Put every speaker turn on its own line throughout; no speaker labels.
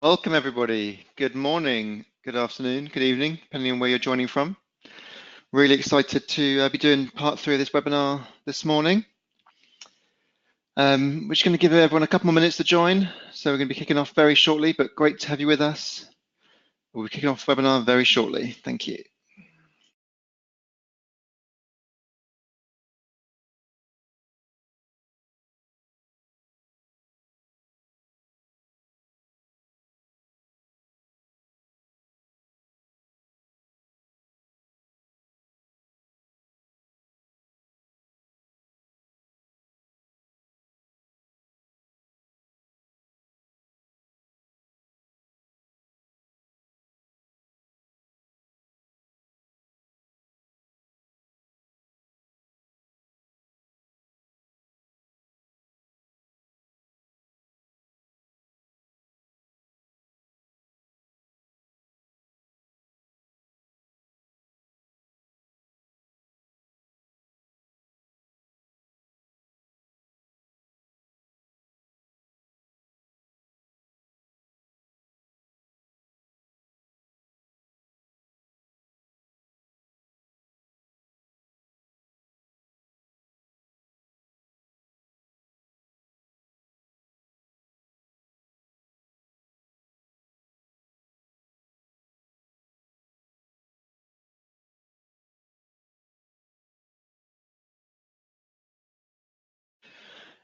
Welcome everybody. Good morning, good afternoon, good evening, depending on where you're joining from. Really excited to be doing part 3 of this webinar this morning. We're just going to give everyone a couple more minutes to join. So we're going to be kicking off very shortly, but great to have you with us. We'll be kicking off the webinar very shortly. Thank you.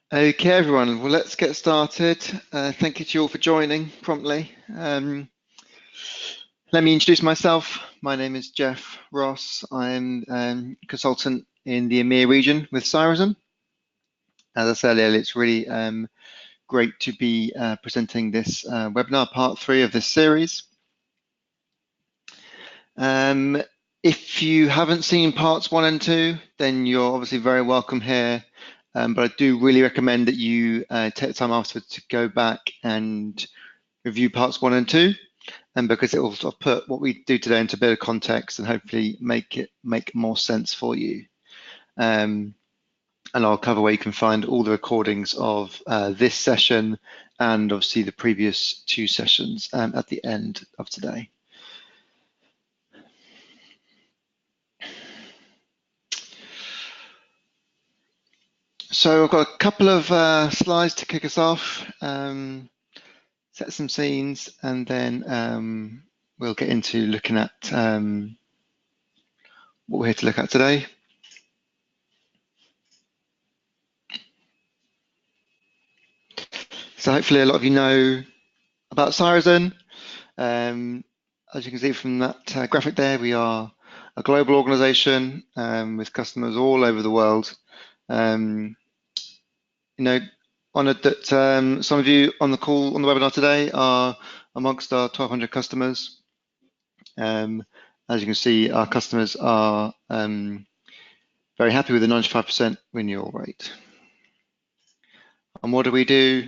Okay, everyone. Well, let's get started. Thank you to you all for joining promptly. Let me introduce myself. My name is Jeff Ross. I'm a consultant in the EMEA region with Cyrusm. As I said earlier, it's really great to be presenting this webinar, part 3 of this series. If you haven't seen parts 1 and 2, then you're obviously very welcome here. But I do really recommend that you take the time afterwards to go back and review parts 1 and 2, and because it will sort of put what we do today into a bit of context and hopefully make more sense for you. And I'll cover where you can find all the recordings of this session and obviously the previous 2 sessions at the end of today. So I've got a couple of slides to kick us off, set some scenes, and then we'll get into looking at what we're here to look at today. So hopefully a lot of you know about Cyrusm. As you can see from that graphic there, we are a global organization with customers all over the world. Honoured that some of you on the call, on the webinar today, are amongst our 1,200 customers. As you can see, our customers are very happy with the 95% renewal rate. And what do we do?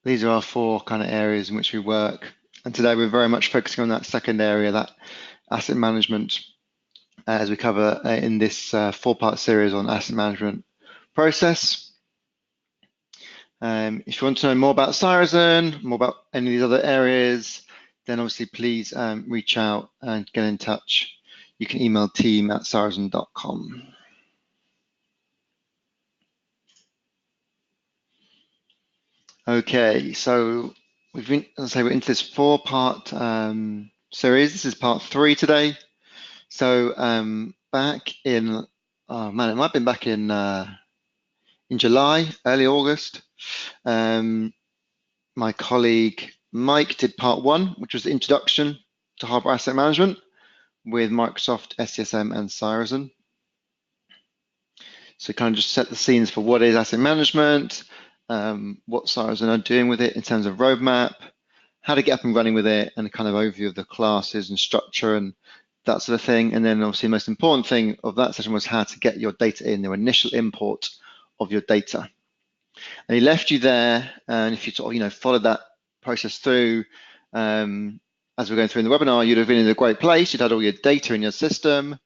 These are our 4 kind of areas in which we work. And today we're very much focusing on that second area, that asset management, as we cover in this 4-part series on asset management process. If you want to know more about Cyrusm, more about any of these other areas, then obviously please reach out and get in touch. You can email team@cyrusm.com. Okay, so we've been, as I say, we're into this 4-part series. This is part 3 today. So back in, oh man, it might have been back in July, early August. My colleague Mike did part 1, which was the introduction to Harbour Asset Management with Microsoft, SCSM, and Cyrusm. So kind of just set the scenes for what is asset management, what Cyrusm are doing with it in terms of roadmap, how to get up and running with it, and a kind of overview of the classes and structure and that sort of thing. And then obviously the most important thing of that session was how to get your data in, the initial import of your data. And he left you there, and if you sort of followed that process through, as we're going through in the webinar, you'd have been in a great place. You'd had all your data in your system.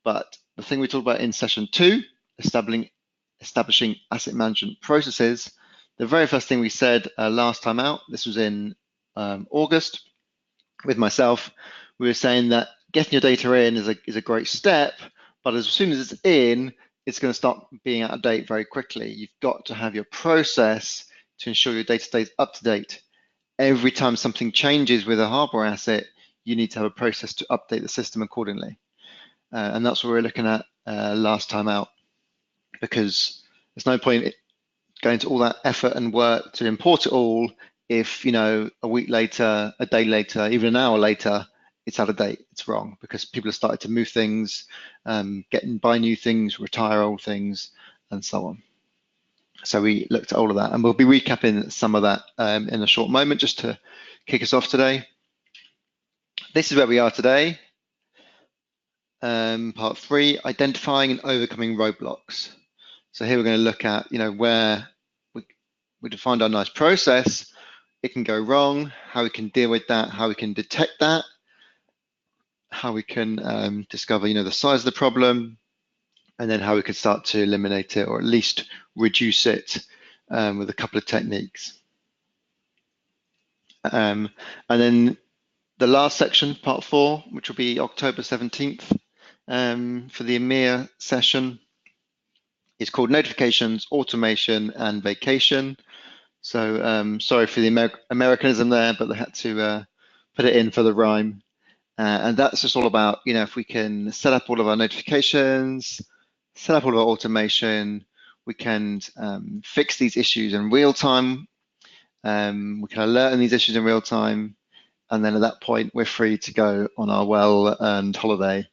But the thing we talked about in session 2, establishing asset management processes, the very first thing we said last time out, this was in August with myself, we were saying that getting your data in is a great step, but as soon as it's in, it's going to start being out of date very quickly. You've got to have your process to ensure your data stays up to date. Every time something changes with a Harbour asset, you need to have a process to update the system accordingly. And that's what we were looking at last time out, because there's no point going to all that effort and work to import it all if, a week later, a day later, even an hour later, it's out of date, it's wrong, because people have started to move things, buy new things, retire old things, and so on. So we looked at all of that, and we'll be recapping some of that in a short moment, just to kick us off today. This is where we are today. Part 3, identifying and overcoming roadblocks. So here we're going to look at, where we defined our nice process, it can go wrong, how we can deal with that, how we can detect that, how we can discover, the size of the problem, and then how we could start to eliminate it, or at least reduce it with a couple of techniques. And then the last section, part 4, which will be October 17th for the EMEA session, is called Notifications, Automation, and Vacation. So sorry for the Americanism there, but they had to put it in for the rhyme. And that's just all about, if we can set up all of our notifications, set up all of our automation, we can fix these issues in real time. We can alert on these issues in real time. And then at that point, we're free to go on our well-earned holiday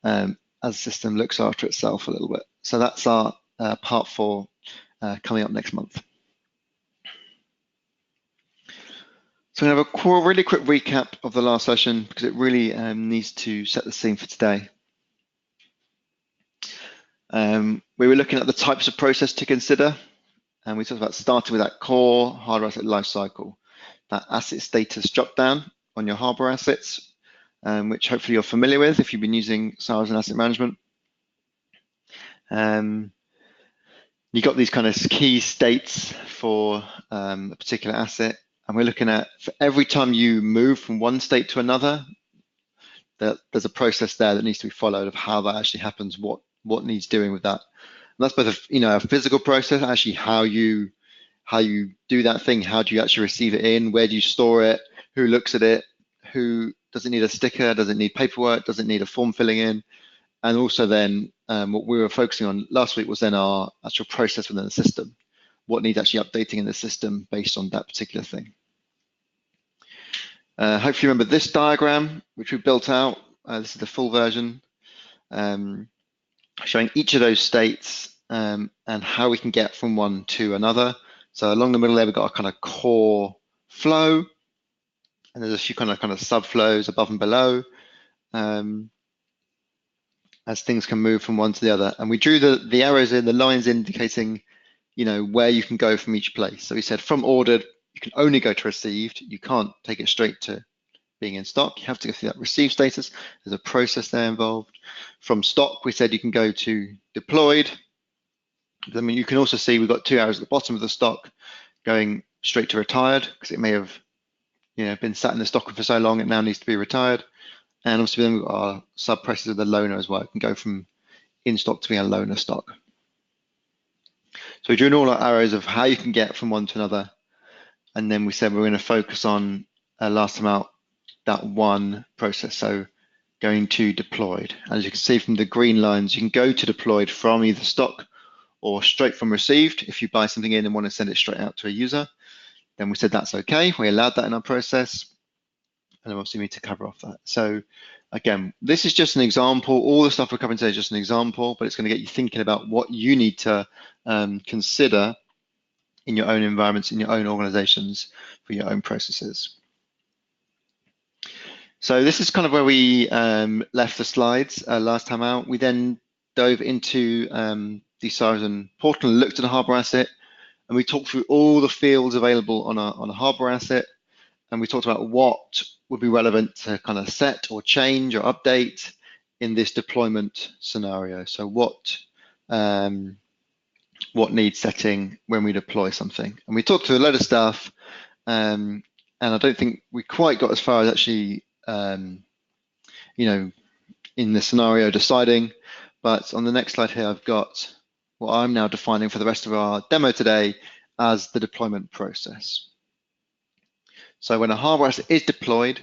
as the system looks after itself a little bit. So that's our part 4 coming up next month. So I'm going to have a really quick recap of the last session, because it really needs to set the scene for today. We were looking at the types of process to consider, and we talked about starting with that core Harbour asset lifecycle, that asset status drop-down on your Harbour assets, which hopefully you're familiar with if you've been using sales and asset management. You got these kind of key states for a particular asset, and we're looking at, for every time you move from one state to another, that there's a process there that needs to be followed of how that actually happens, what needs doing with that. And that's both a physical process, actually how you do that thing, how do you actually receive it in, where do you store it, who looks at it, who does it need a sticker, does it need paperwork, does it need a form filling in, and also then what we were focusing on last week was then our actual process within the system, what needs actually updating in the system based on that particular thing. Hopefully you remember this diagram, which we built out. This is the full version, showing each of those states and how we can get from one to another. So along the middle there, we've got a kind of core flow, and there's a few kind of subflows above and below, as things can move from one to the other. And we drew the arrows in, the lines indicating, where you can go from each place. So we said from ordered, you can only go to received. You can't take it straight to being in stock. You have to go through that received status. There's a process there involved. From stock, we said you can go to deployed. I mean, you can also see we've got 2 arrows at the bottom of the stock going straight to retired, because it may have been sat in the stock for so long it now needs to be retired. And obviously then we've got our sub process of the loaner as well. It can go from in stock to being a loaner stock. So we're doing all our arrows of how you can get from one to another. And then we said we're going to focus on, last time out, that one process. So going to deployed. As you can see from the green lines, you can go to deployed from either stock or straight from received. If you buy something in and want to send it straight out to a user, then we said that's okay. We allowed that in our process. And obviously we need to cover off that. So again, this is just an example. All the stuff we're covering today is just an example, but it's going to get you thinking about what you need to consider in your own environments, in your own organizations, for your own processes. So this is kind of where we left the slides last time out. We then dove into the Custodian portal and looked at a Harbour asset, and we talked through all the fields available on a Harbour asset, and we talked about what would be relevant to kind of set or change or update in this deployment scenario. So what what needs setting when we deploy something. And we talked through a load of stuff, and I don't think we quite got as far as actually, in the scenario deciding. But on the next slide here, I've got what I'm now defining for the rest of our demo today as the deployment process. So when a Harbour asset is deployed,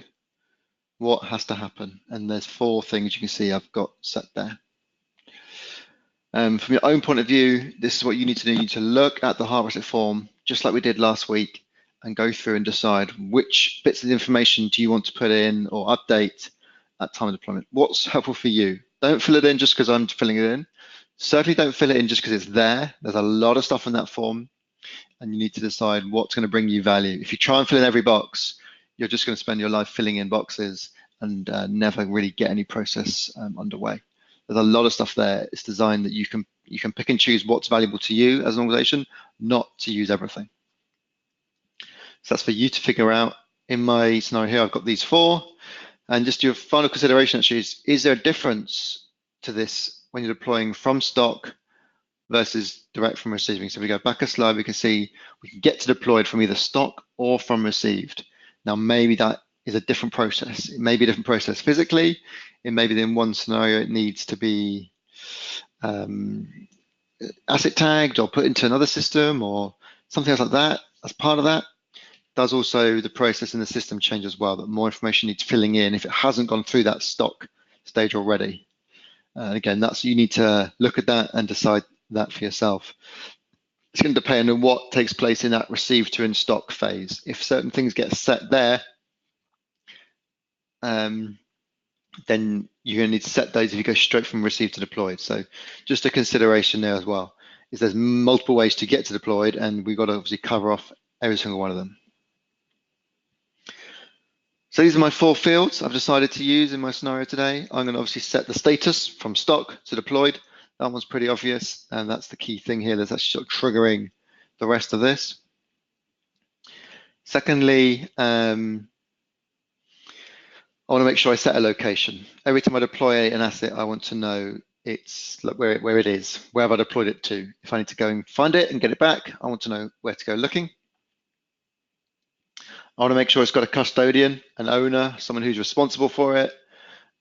what has to happen? And there's 4 things you can see I've got set there. From your own point of view, this is what you need to do. You need to look at the Harbour asset form, just like we did last week, and go through and decide which bits of information do you want to put in or update at time of deployment. What's helpful for you? Don't fill it in just because I'm filling it in. Certainly don't fill it in just because it's there. There's a lot of stuff in that form, and you need to decide what's going to bring you value. If you try and fill in every box, you're just going to spend your life filling in boxes and never really get any process underway. There's a lot of stuff there. It's designed that you can pick and choose what's valuable to you as an organization, not to use everything. So that's for you to figure out. In my scenario here, I've got these 4. And just your final consideration actually is there a difference to this when you're deploying from stock versus direct from receiving? So if we go back a slide, we can see we can get to deployed from either stock or from received. Now, maybe that is a different process. It may be a different process physically. It may be in one scenario it needs to be asset tagged or put into another system or something else like that as part of that. Does also the process in the system change as well, that more information needs filling in if it hasn't gone through that stock stage already. Again, you need to look at that and decide that for yourself. It's going to depend on what takes place in that receive to in stock phase. If certain things get set there, then you're going to need to set those if you go straight from receive to deployed. So just a consideration there as well, is there's multiple ways to get to deployed, and we've got to obviously cover off every single one of them. So these are my 4 fields I've decided to use in my scenario today. I'm going to obviously set the status from stock to deployed. That one's pretty obvious, and that's the key thing here that's actually sort of triggering the rest of this. Secondly, I want to make sure I set a location. Every time I deploy an asset, I want to know it's where it is. Where have I deployed it to? If I need to go and find it and get it back, I want to know where to go looking. I want to make sure it's got a custodian, an owner, someone who's responsible for it,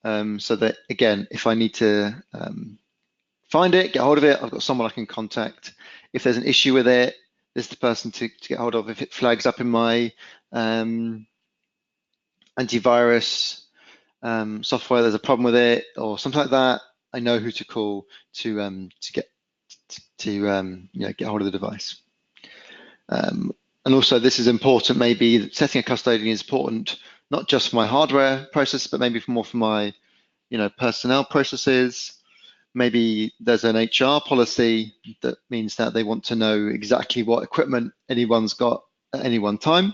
so that, again, if I need to find it, get hold of it, I've got someone I can contact. If there's an issue with it, there's the person to get hold of. If it flags up in my antivirus software, there's a problem with it or something like that, I know who to call to get hold of the device. And also, this is important, maybe setting a custodian is important, not just for my hardware process, but maybe more for my personnel processes. Maybe there's an HR policy that means that they want to know exactly what equipment anyone's got at any one time.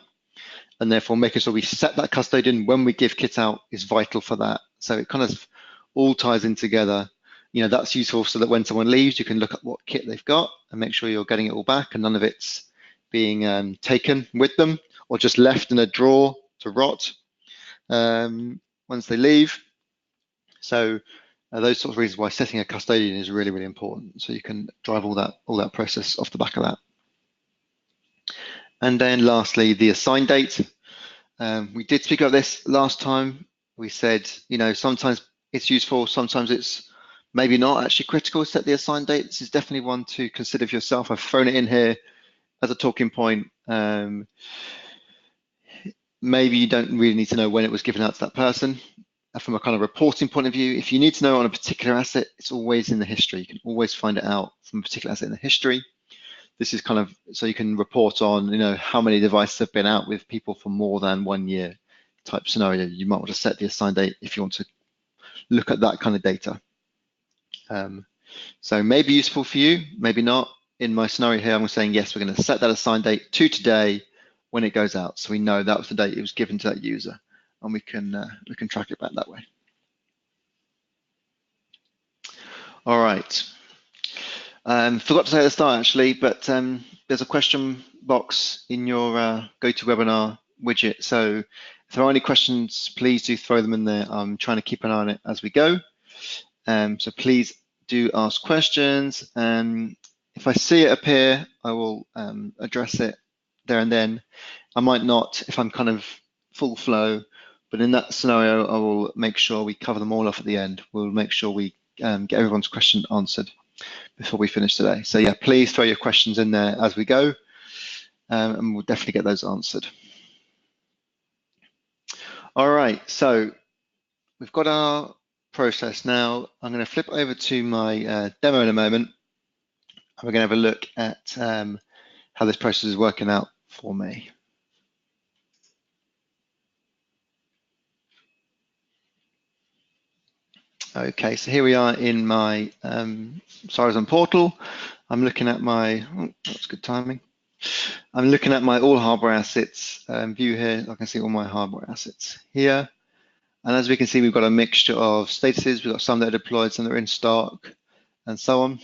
And therefore, making sure we set that custodian when we give kit out is vital for that. So it kind of all ties in together. That's useful so that when someone leaves, you can look at what kit they've got and make sure you're getting it all back and none of it's being taken with them or just left in a drawer to rot once they leave. So those sorts of reasons why setting a custodian is really, really important. So you can drive all that process off the back of that. And then lastly, the assign date. We did speak about this last time. We said, sometimes it's useful, sometimes it's maybe not actually critical to set the assign date. This is definitely one to consider for yourself. I've thrown it in here as a talking point. Maybe you don't really need to know when it was given out to that person. From a kind of reporting point of view, if you need to know on a particular asset, it's always in the history. You can always find it out from a particular asset in the history. This is kind of so you can report on, how many devices have been out with people for more than 1 year type scenario. You might want to set the assign date if you want to look at that kind of data. So maybe useful for you, maybe not. In my scenario here, I'm saying, yes, we're going to set that assign date to today when it goes out. So we know that was the date it was given to that user, and we can track it back that way. All right. Forgot to say at the start actually, but there's a question box in your GoToWebinar widget. So if there are any questions, please do throw them in there. I'm trying to keep an eye on it as we go. So please do ask questions. If If I see it appear, I will address it there and then. I might not if I'm kind of full flow, but in that scenario, I will make sure we cover them all off at the end. We'll make sure we get everyone's question answered before we finish today. So yeah, please throw your questions in there as we go, and we'll definitely get those answered. All right, so we've got our process now. I'm going to flip over to my demo in a moment, and we're going to have a look at how this process is working out for me. Okay, so here we are in my Horizon portal. I'm looking at my, oh, that's good timing. I'm looking at my all Harbour Assets view here. I can see all my Harbour Assets here. And as we can see, we've got a mixture of statuses. We've got some that are deployed, some that are in stock, and so on.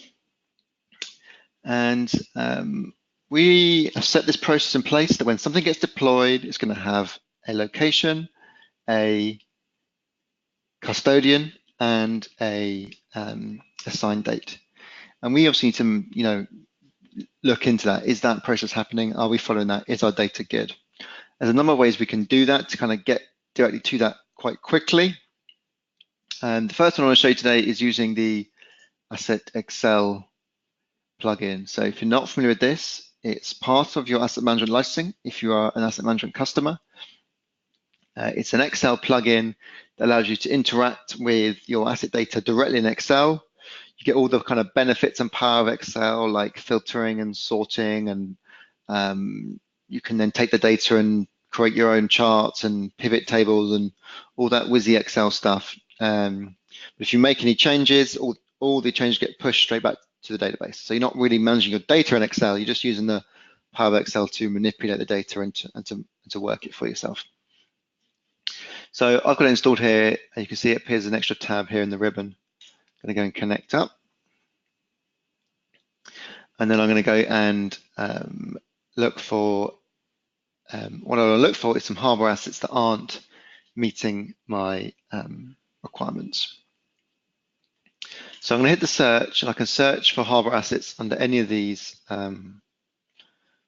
And we have set this process in place that when something gets deployed, it's going to have a location, a custodian, and a assigned date. And we obviously need to, look into that. Is that process happening? Are we following that? Is our data good? There's a number of ways we can do that to kind of get directly to that quite quickly. And the first one I want to show you today is using the ISet Excel plugin. So if you're not familiar with this, it's part of your asset management licensing if you are an asset management customer. It's an Excel plugin that allows you to interact with your asset data directly in Excel. You get all the kind of benefits and power of Excel, like filtering and sorting, and you can then take the data and create your own charts and pivot tables and all that whizzy Excel stuff. But if you make any changes, all the changes get pushed straight back to the database. So you're not really managing your data in Excel, you're just using the power of Excel to manipulate the data and to work it for yourself. So I've got it installed here, and you can see it appears as an extra tab here in the ribbon. I'm going to go and connect up. And then I'm going to go and look for, what I want to look for is some Harbour Assets that aren't meeting my requirements. So I'm going to hit the search, and I can search for Harbour Assets under any of these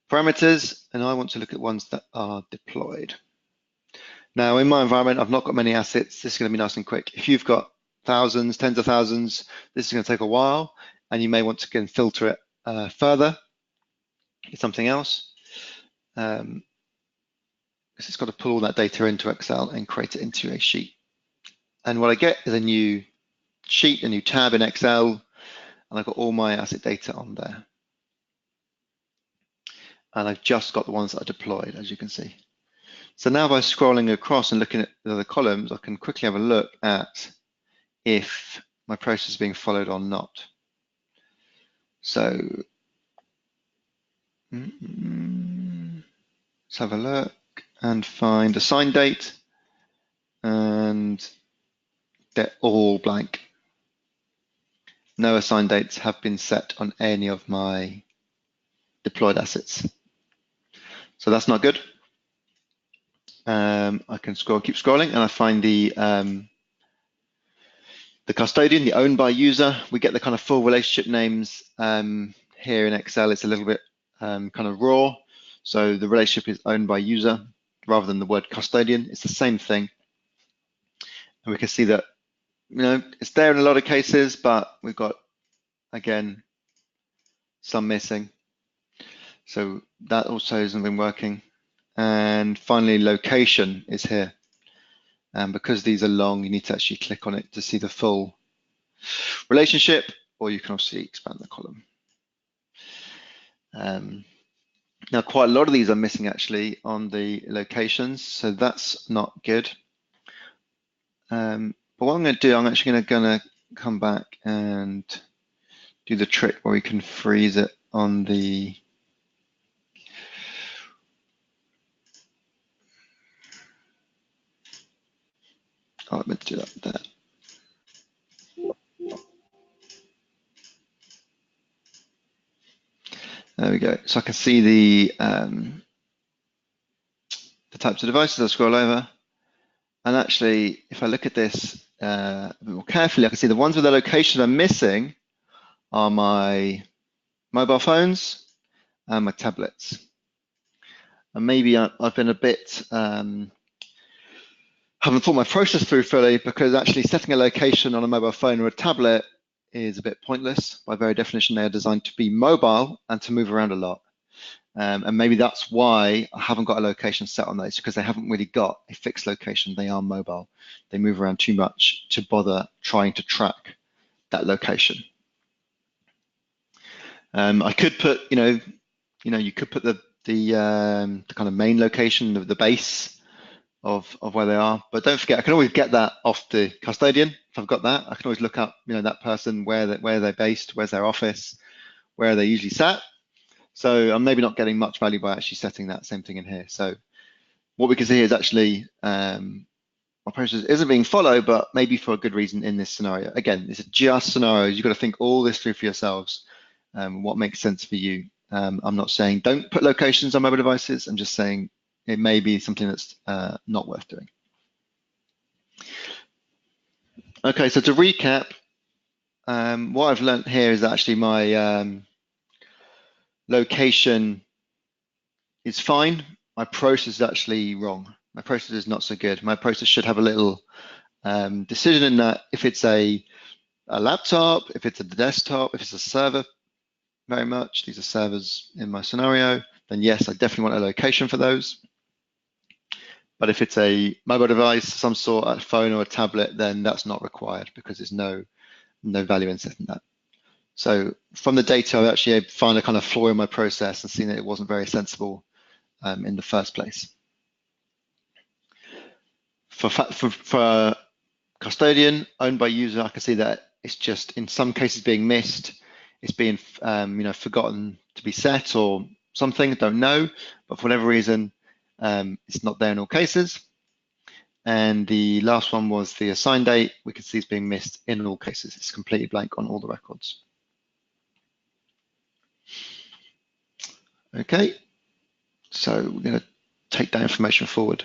parameters, and I want to look at ones that are deployed. Now, in my environment, I've not got many assets. This is going to be nice and quick. If you've got thousands, tens of thousands, this is going to take a while, and you may want to go and filter it further. Get something else. It's got to pull all that data into Excel and create it into a sheet. And what I get is a new sheet, a new tab in Excel, and I've got all my asset data on there. And I've just got the ones that are deployed, as you can see. So now by scrolling across and looking at the other columns, I can quickly have a look at if my process is being followed or not. So let's have a look and find assigned date, and they're all blank. No assigned dates have been set on any of my deployed assets. So that's not good. I can keep scrolling, and I find the custodian, the owned by user. We get the kind of full relationship names here in Excel. It's a little bit kind of raw. So the relationship is owned by user rather than the word custodian. It's the same thing. And we can see that, it's there in a lot of cases, but we've got, again, some missing. So that also hasn't been working. And finally, location is here. And because these are long, you need to actually click on it to see the full relationship, or you can obviously expand the column. Now, quite a lot of these are missing actually on the locations, so that's not good. But what I'm going to do, I'm actually going to come back and do the trick where we can freeze it on the I meant to do that there. There we go. So I can see the types of devices. I'll scroll over, and actually, if I look at this a bit more carefully, I can see the ones with the location I'm missing are my mobile phones and my tablets. And maybe I've been a bit, haven't thought my process through fully, because actually setting a location on a mobile phone or a tablet is a bit pointless. By very definition, they are designed to be mobile and to move around a lot. And maybe that's why I haven't got a location set on those, because they haven't really got a fixed location. They are mobile. They move around too much to bother trying to track that location. I could put, you could put the kind of main location of the base of where they are, but don't forget, I can always get that off the custodian. If I've got that, I can always look up, that person, where they're based, where's their office, where they usually sat. So I'm maybe not getting much value by actually setting that same thing in here. So what we can see is actually my process isn't being followed, but maybe for a good reason in this scenario. Again, it's just scenarios. You've got to think all this through for yourselves. What makes sense for you. I'm not saying don't put locations on mobile devices. I'm just saying it may be something that's not worth doing. Okay, so to recap, what I've learned here is actually my location is fine. My process is actually wrong. My process is not so good. My process should have a little decision in that if it's a laptop, if it's a desktop, if it's a server, very much. These are servers in my scenario. Then yes, I definitely want a location for those. But if it's a mobile device, some sort, a phone or a tablet, then that's not required because there's no value in setting that. So from the data, I've actually found a kind of flaw in my process and seen that it wasn't very sensible in the first place. For custodian owned by user, I can see that it's just in some cases being missed. It's being forgotten to be set or something, I don't know, but for whatever reason, it's not there in all cases. And the last one was the assign date. We can see it's being missed in all cases. It's completely blank on all the records. Okay, so we're going to take that information forward.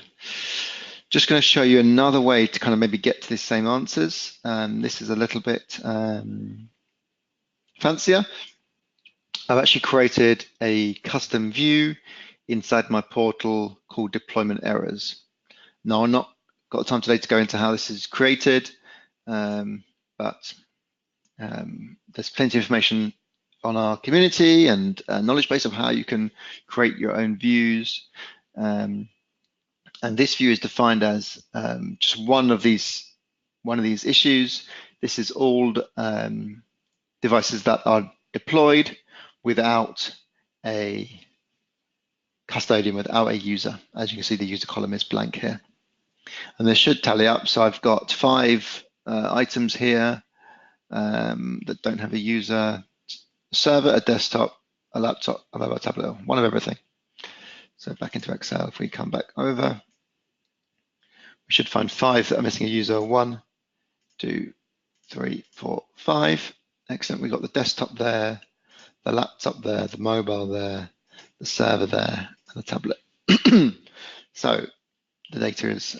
Just going to show you another way to kind of maybe get to the same answers. This is a little bit fancier. I've actually created a custom view inside my portal called deployment errors. Now, I've not got time today to go into how this is created, but there's plenty of information on our community and knowledge base of how you can create your own views. And this view is defined as just one of these issues. This is all devices that are deployed without a custodian, without a user. As you can see, the user column is blank here. And this should tally up. So I've got 5 items here that don't have a user, a server, a desktop, a laptop, a mobile tablet, one of everything. So back into Excel, if we come back over, we should find 5 that are missing a user. 1, 2, 3, 4, 5. Excellent. We've got the desktop there, the laptop there, the mobile there, the server there, and the tablet. So the data is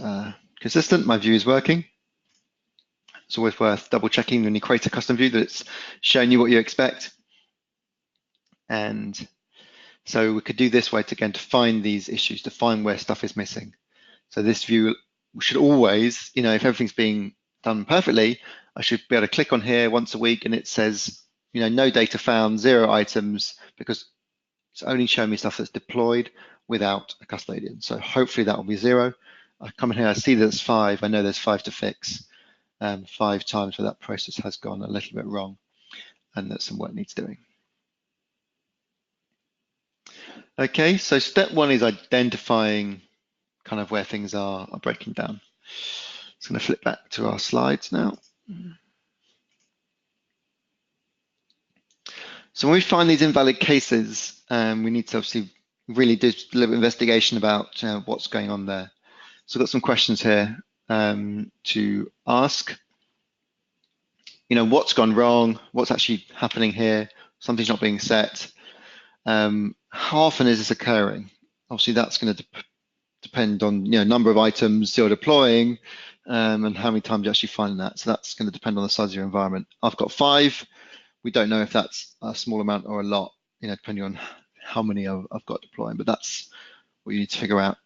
consistent. My view is working. It's always worth double checking when you create a custom view that it's showing you what you expect. And so we could do this way to, again, to find these issues, to find where stuff is missing. So this view should always, if everything's being done perfectly, I should be able to click on here once a week and it says, no data found, 0 items, because it's only showing me stuff that's deployed without a custodian. So hopefully that will be 0. I come in here, I see there's 5. I know there's 5 to fix. 5 times where that process has gone a little bit wrong and that some work needs doing. Okay, so step 1 is identifying kind of where things are breaking down. Just going to flip back to our slides now. So when we find these invalid cases, we need to obviously really do a little investigation about what's going on there. So I've got some questions here to ask. What's gone wrong? What's actually happening here? Something's not being set. How often is this occurring? Obviously, that's going to depend on number of items you're deploying and how many times you're actually finding that. So that's going to depend on the size of your environment. I've got 5. We don't know if that's a small amount or a lot, depending on how many I've got deploying, but that's what you need to figure out.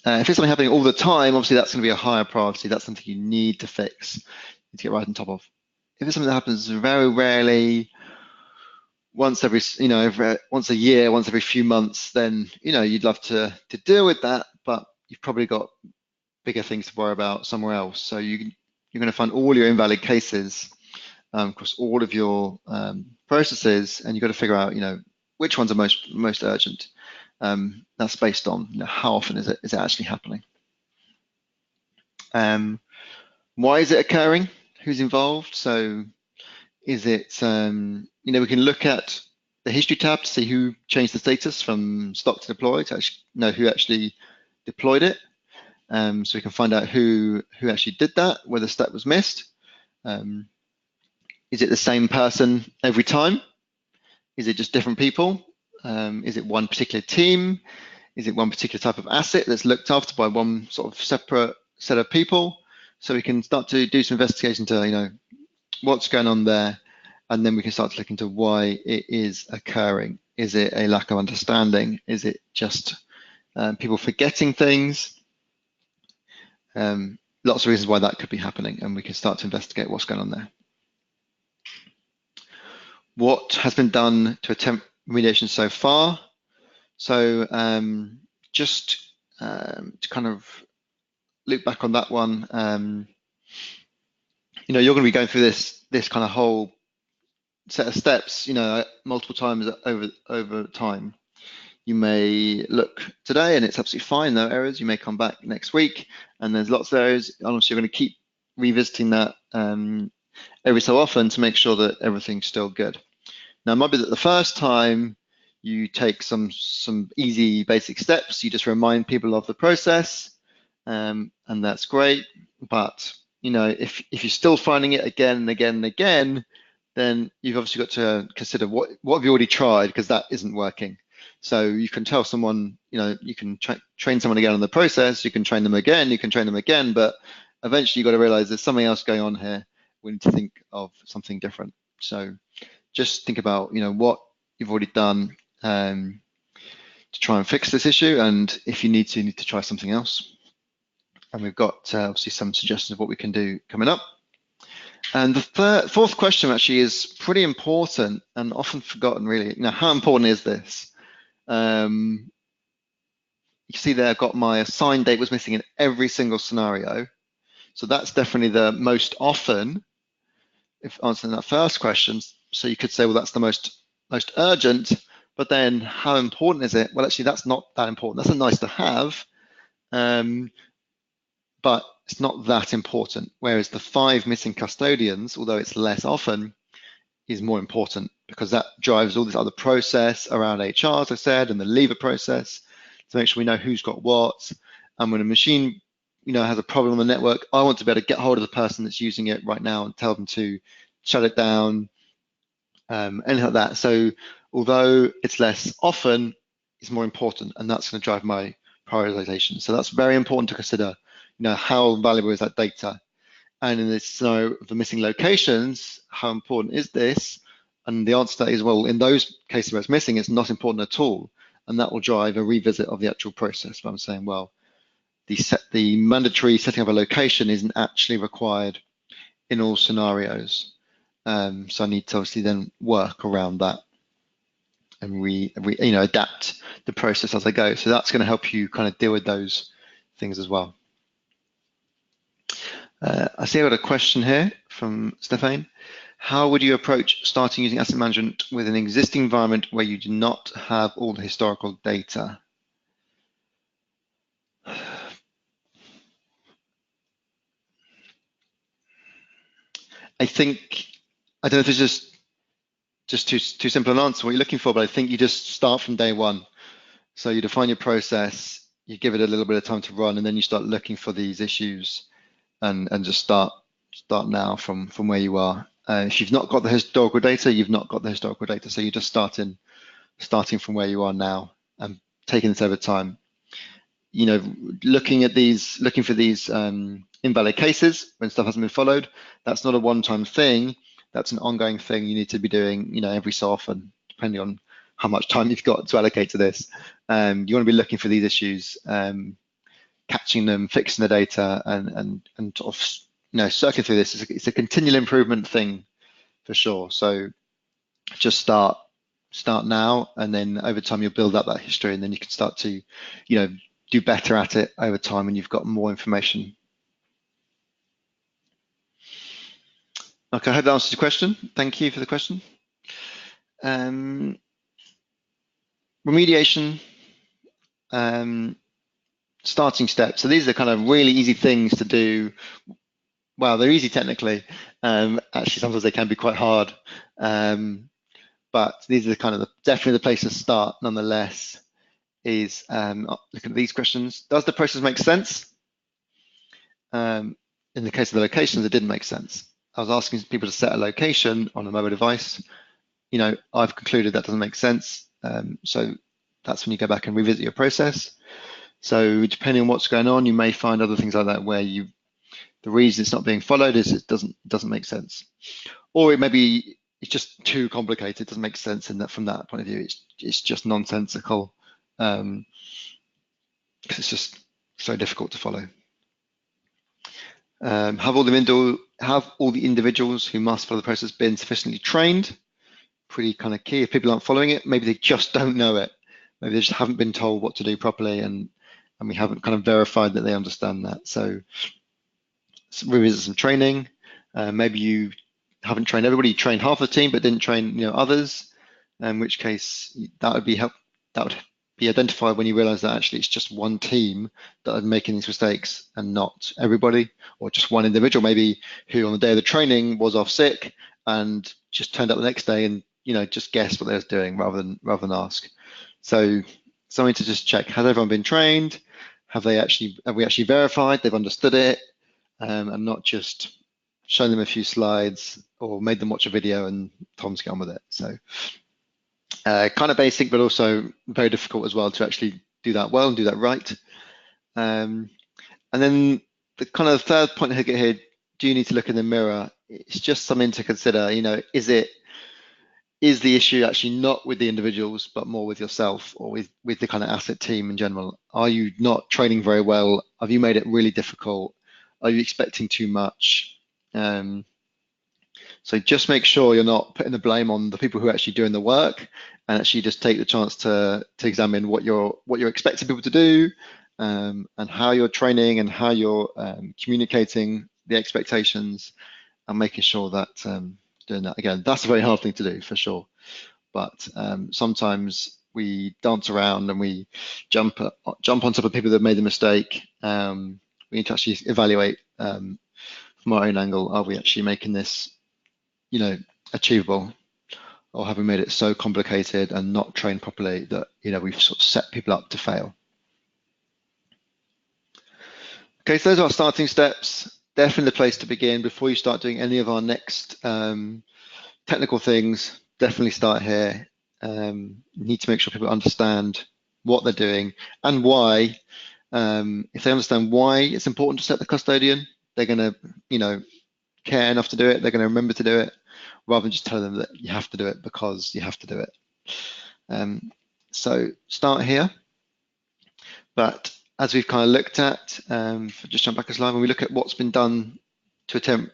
If it's something happening all the time, obviously that's going to be a higher priority. That's something you need to fix, need to get right on top of. If it's something that happens very rarely, once every, once a year, once every few months, then you'd love to deal with that, but you've probably got bigger things to worry about somewhere else. So you're going to find all your invalid cases across all of your processes, and you've got to figure out, which ones are most urgent. That's based on how often is it actually happening. Why is it occurring? Who's involved? So is it, we can look at the history tab to see who changed the status from stock to deploy to actually know who actually deployed it. So we can find out who actually did that, whether a step was missed. Is it the same person every time? Is it just different people? Is it one particular team? Is it one particular type of asset that's looked after by one sort of separate set of people? So we can start to do some investigation to, what's going on there, and then we can start to look into why it is occurring. Is it a lack of understanding? Is it just people forgetting things? Lots of reasons why that could be happening, and we can start to investigate what's going on there. What has been done to attempt remediation so far? So just to kind of loop back on that one, you're going to be going through this kind of whole set of steps, multiple times over time. You may look today and it's absolutely fine, no errors. You may come back next week and there's lots of errors. Honestly, you're going to keep revisiting that every so often to make sure that everything's still good. Now, it might be that the first time you take some easy basic steps, you just remind people of the process, and that's great. But if you're still finding it again and again and again, then you've obviously got to consider what have you already tried, because that isn't working. So you can tell someone, you can train someone again on the process, you can train them again, but eventually you've got to realize there's something else going on here. We need to think of something different. So just think about, what you've already done to try and fix this issue, and if you need to try something else. And we've got obviously some suggestions of what we can do coming up. And the fourth question actually is pretty important and often forgotten, really. How important is this? You can see there I've got my assigned date was missing in every single scenario. So that's definitely the most often, if answering that first question. So you could say, well, that's the most urgent, but then how important is it? Well, actually, that's not that important. That's a nice to have, but it's not that important. Whereas the 5 missing custodians, although it's less often, is more important, because that drives all this other process around HR, as I said, and the lever process to make sure we know who's got what. And when a machine, has a problem on the network, I want to be able to get hold of the person that's using it right now and tell them to shut it down, anything like that. So although it's less often, it's more important, and that's going to drive my prioritization. So that's very important to consider. How valuable is that data? And in this scenario of the missing locations, how important is this? And the answer to that is, well, in those cases where it's missing, it's not important at all. And that will drive a revisit of the actual process. But I'm saying, well, the mandatory setting of a location isn't actually required in all scenarios. So I need to obviously then work around that and adapt the process as I go. So that's going to help you kind of deal with those things as well. I see I've got a question here from Stefan. How would you approach starting using asset management with an existing environment where you do not have all the historical data? I don't know if it's just too simple an answer what you're looking for, but I think you just start from day one. So you define your process, you give it a little bit of time to run, and then you start looking for these issues and just start now from where you are. If you've not got the historical data, you've not got the historical data. So you're just starting from where you are now and taking this over time. Looking for these invalid cases when stuff hasn't been followed. That's not a one-time thing. that's an ongoing thing you need to be doing, every so often, depending on how much time you've got to allocate to this. You want to be looking for these issues, catching them, fixing the data, and sort of circling through this. It's a continual improvement thing for sure. So just start now, and then over time you'll build up that history, and then you can start to do better at it over time when you've got more information. Okay, I hope that answers your question. Thank you for the question. Remediation, starting steps. So these are kind of really easy things to do. Well, they're easy technically. Actually, sometimes they can be quite hard. But these are kind of definitely the place to start nonetheless, is looking at these questions. Does the process make sense? In the case of the locations, it didn't make sense. I was asking people to set a location on a mobile device. I've concluded that doesn't make sense. So that's when you go back and revisit your process. So depending on what's going on, you may find other things like that where the reason it's not being followed is it doesn't make sense, or it may be it's just too complicated. It doesn't make sense, and that from that point of view, it's just nonsensical, because it's just so difficult to follow. Have all the individuals who must follow the process been sufficiently trained? Pretty kind of key. If people aren't following it, maybe they just don't know it. Maybe they just haven't been told what to do properly, and we haven't kind of verified that they understand that. So revisit some training. Maybe you haven't trained everybody. You trained half the team, but didn't train others. In which case, that would be identified when you realise that actually it's just one team that are making these mistakes and not everybody, or just one individual maybe who on the day of the training was off sick and just turned up the next day and just guessed what they was doing rather than ask. So something to just check: has everyone been trained? Have we actually verified they've understood it, and not just shown them a few slides or made them watch a video and told them to get on with it. So kind of basic, but also very difficult as well to actually do that well and do that right. And then the kind of third point here, do you need to look in the mirror? It's just something to consider. Is the issue actually not with the individuals, but more with yourself or with the kind of asset team in general? Are you not training very well? Have you made it really difficult? Are you expecting too much? So just make sure you're not putting the blame on the people who are actually doing the work, and actually just take the chance to examine what you're expecting people to do, and how you're training and how you're communicating the expectations, and making sure that doing that. Again, that's a very hard thing to do for sure, but sometimes we dance around and we jump on top of people that made the mistake. We need to actually evaluate from our own angle: are we actually making this achievable, or have we made it so complicated and not trained properly that we've sort of set people up to fail? Okay, so those are our starting steps. Definitely the place to begin before you start doing any of our next technical things. Definitely start here. You need to make sure people understand what they're doing and why. If they understand why it's important to set the custodian, they're going to care enough to do it. They're going to remember to do it, rather than just telling them that you have to do it because you have to do it. So start here. But as we've kind of looked at, just jump back a slide, when we look at what's been done to attempt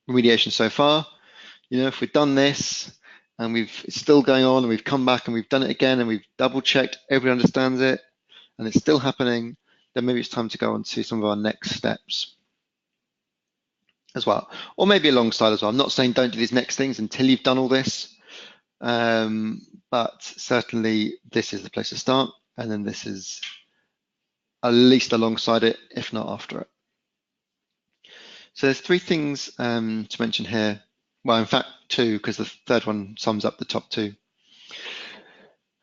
remediation so far, if we've done this and it's still going on, and we've come back and we've done it again and we've double checked, everyone understands it, and it's still happening, then maybe it's time to go on to some of our next steps as well, or maybe alongside as well. I'm not saying don't do these next things until you've done all this, but certainly this is the place to start, and then this is at least alongside it, if not after it. So there's three things to mention here. Well, in fact, two, because the third one sums up the top two.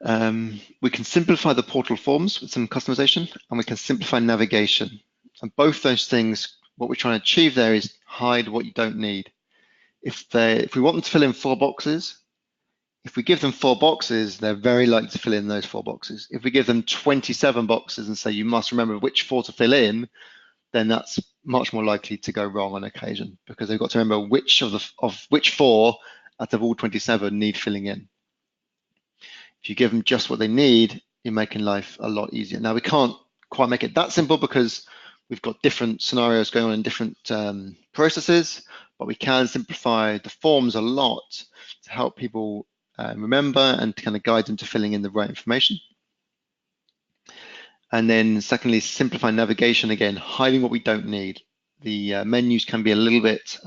We can simplify the portal forms with some customization, and we can simplify navigation. And both those things, what we're trying to achieve there is hide what you don't need. If we want them to fill in 4 boxes, if we give them 4 boxes, they're very likely to fill in those 4 boxes. If we give them 27 boxes and say you must remember which 4 to fill in, then that's much more likely to go wrong on occasion, because they've got to remember which of which 4 out of all 27 need filling in. If you give them just what they need, you're making life a lot easier. Now, we can't quite make it that simple because we've got different scenarios going on in different processes, but we can simplify the forms a lot to help people remember and to kind of guide them to filling in the right information. And then secondly, simplify navigation, again, hiding what we don't need. The menus can be a little bit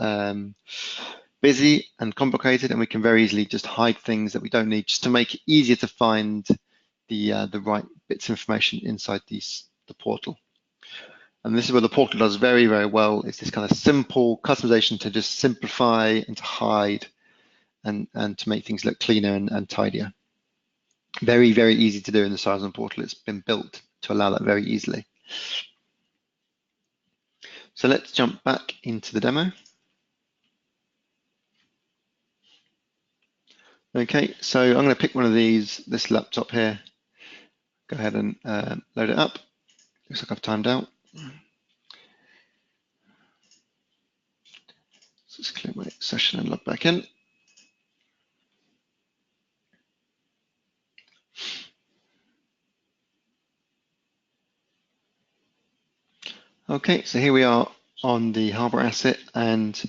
busy and complicated, and we can very easily just hide things that we don't need, just to make it easier to find the right bits of information inside the portal. And this is where the portal does very, very well. It's this kind of simple customization to just simplify and to hide and to make things look cleaner and tidier. Very, very easy to do in the Custodian portal. It's been built to allow that very easily. So let's jump back into the demo. Okay, so I'm going to pick one of these, this laptop here. Go ahead and load it up. Looks like I've timed out. So let's click my session and log back in. Okay, so here we are on the Harbour Asset, and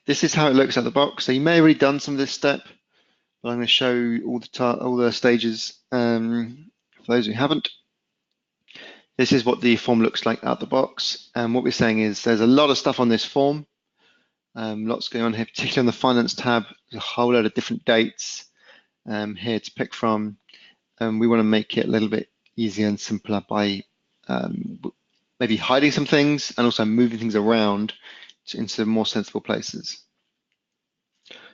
this is how it looks out the box. So you may have already done some of this step, but I'm going to show you all the stages for those who haven't. This is what the form looks like out the box, and what we're saying is there's a lot of stuff on this form, lots going on here, particularly on the Finance tab. There's a whole load of different dates here to pick from, and we want to make it a little bit easier and simpler by maybe hiding some things and also moving things around into more sensible places.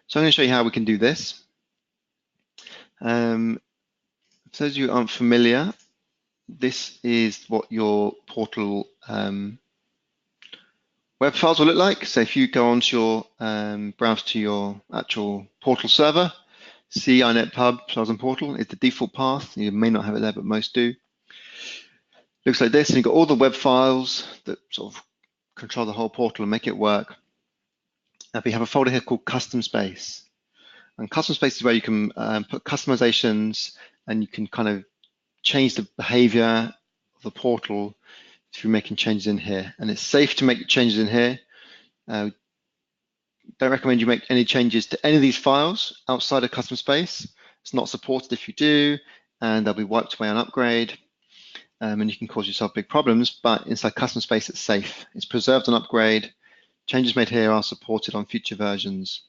So I'm going to show you how we can do this. For those of you who aren't familiar, this is what your portal web files will look like. So if you go onto your browse to your actual portal server, INetPub Custodian portal is the default path. You may not have it there, but most do. Looks like this, and you've got all the web files that sort of control the whole portal and make it work. And we have a folder here called Custom Space. And Custom Space is where you can put customizations, and you can kind of change the behavior of the portal through making changes in here. And it's safe to make changes in here. Don't recommend you make any changes to any of these files outside of Custom Space. It's not supported if you do, and they'll be wiped away on upgrade. And you can cause yourself big problems, but inside Custom Space, it's safe. It's preserved on upgrade. Changes made here are supported on future versions.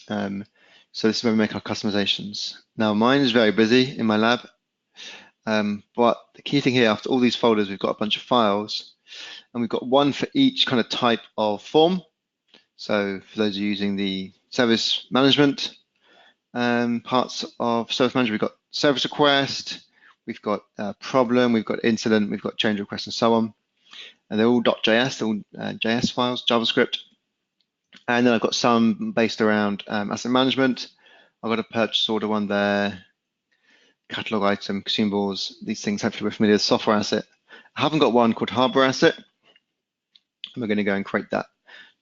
So this is where we make our customizations. Now, mine is very busy in my lab, but the key thing here, after all these folders, we've got a bunch of files, and we've got one for each kind of type of form. So for those using the service management parts of service management, we've got service request, we've got problem, we've got incident, we've got change request, and so on. And they're all .js, they're all JS files, JavaScript. And then I've got some based around asset management. I've got a purchase order one there, catalog item, consumables, these things. Hopefully we're familiar with software asset. I haven't got one called Harbour Asset, and we're going to go and create that.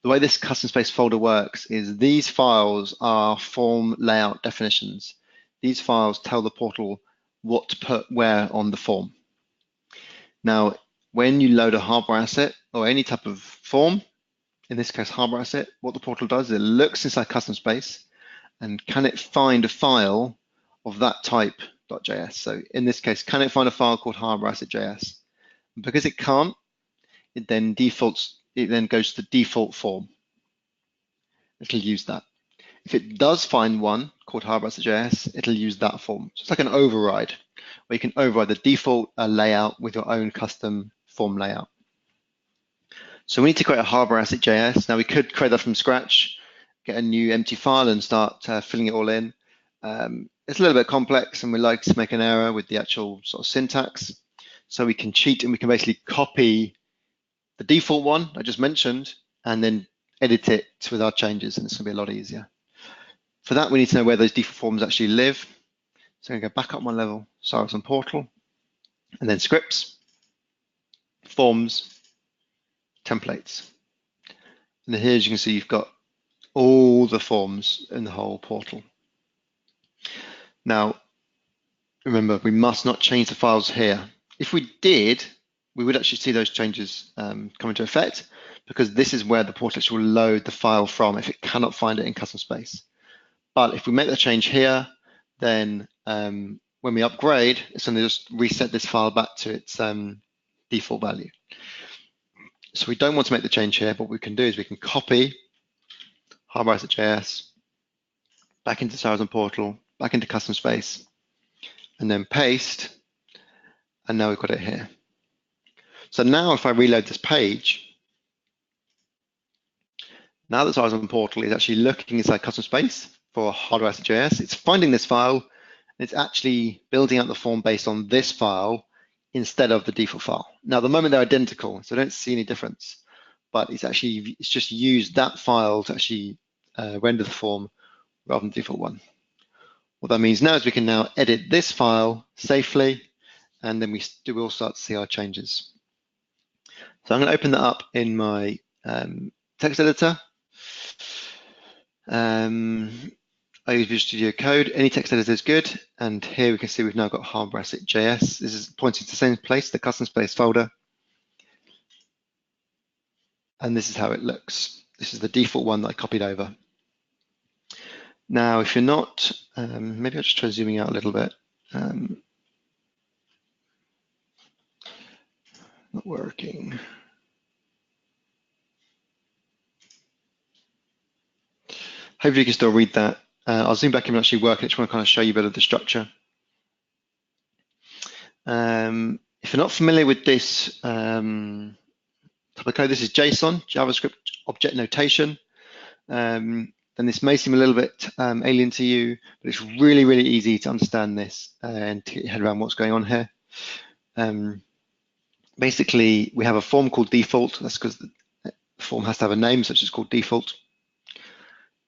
The way this custom space folder works is these files are form layout definitions. These files tell the portal what to put where on the form. Now, when you load a Harbour Asset or any type of form, in this case Harbour Asset, what the portal does is it looks inside custom space and can it find a file of that type .js. So in this case, can it find a file called Harbour Asset.js? Because it can't, it then goes to the default form. It'll use that. If it does find one called Harbour Asset.js, it'll use that form. So it's like an override, where you can override the default layout with your own custom form layout. So we need to create a Harbour Asset.js. Now we could create that from scratch, get a new empty file and start filling it all in. It's a little bit complex, and we like to make an error with the actual sort of syntax. So we can cheat, and we can basically copy the default one I just mentioned and then edit it with our changes, and it's going to be a lot easier. For that, we need to know where those default forms actually live. So I'm going to go back up one level, Custodian portal, and then scripts, forms, templates. And here, as you can see, you've got all the forms in the whole portal. Now, remember, we must not change the files here. If we did, we would actually see those changes come into effect, because this is where the portal will load the file from if it cannot find it in custom space. But if we make the change here, then when we upgrade, it's going to just reset this file back to its default value. So we don't want to make the change here, but what we can do is we can copy Harbour Asset.js back into Horizon Portal, back into custom space, and then paste, and now we've got it here. So now if I reload this page, now that Horizon Portal is actually looking inside custom space for Harbour Asset.js, it's finding this file, and it's actually building out the form based on this file instead of the default file. Now, at the moment they're identical, so I don't see any difference, but it's just used that file to actually render the form rather than the default one. What that means now is we can now edit this file safely, and then we'll start to see our changes. So I'm going to open that up in my text editor. I use Visual Studio Code. Any text editor is good. And here we can see we've now got Harbour Asset.js. This is pointing to the same place, the custom space folder. And this is how it looks. This is the default one that I copied over. Now, if you're not, maybe I'll just try zooming out a little bit. Not working. Hopefully you can still read that. I'll zoom back in and actually work. I just want to kind of show you a bit of the structure. If you're not familiar with this type of code, this is JSON, JavaScript Object Notation. Then this may seem a little bit alien to you, but it's really, really easy to understand this and to get your head around what's going on here. Basically, we have a form called default. That's because the form has to have a name, so it's just called default.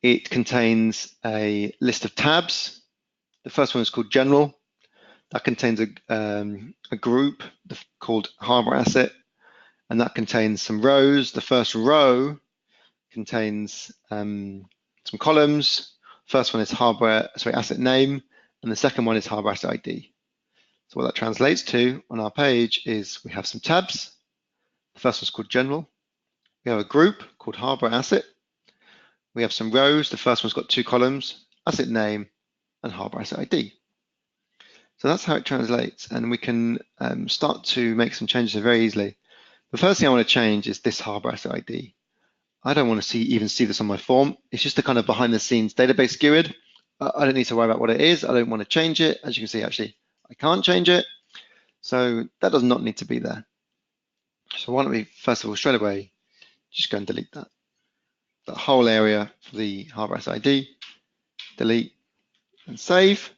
It contains a list of tabs. The first one is called general. That contains a group called Harbour Asset, and that contains some rows. The first row contains some columns. First one is asset name, and the second one is Harbour Asset ID. So what that translates to on our page is we have some tabs. The first one's called general. We have a group called Harbour Asset. We have some rows. The first one's got 2 columns, asset name and Harbour Asset ID. So that's how it translates, and we can start to make some changes very easily. The first thing I want to change is this Harbour Asset ID. I don't want to even see this on my form. It's just a kind of behind the scenes database GUID. I don't need to worry about what it is. I don't want to change it. As you can see, actually, I can't change it. So that does not need to be there. So why don't we, first of all, straight away, just go and delete that. That whole area for the Harbour Asset ID, delete and save.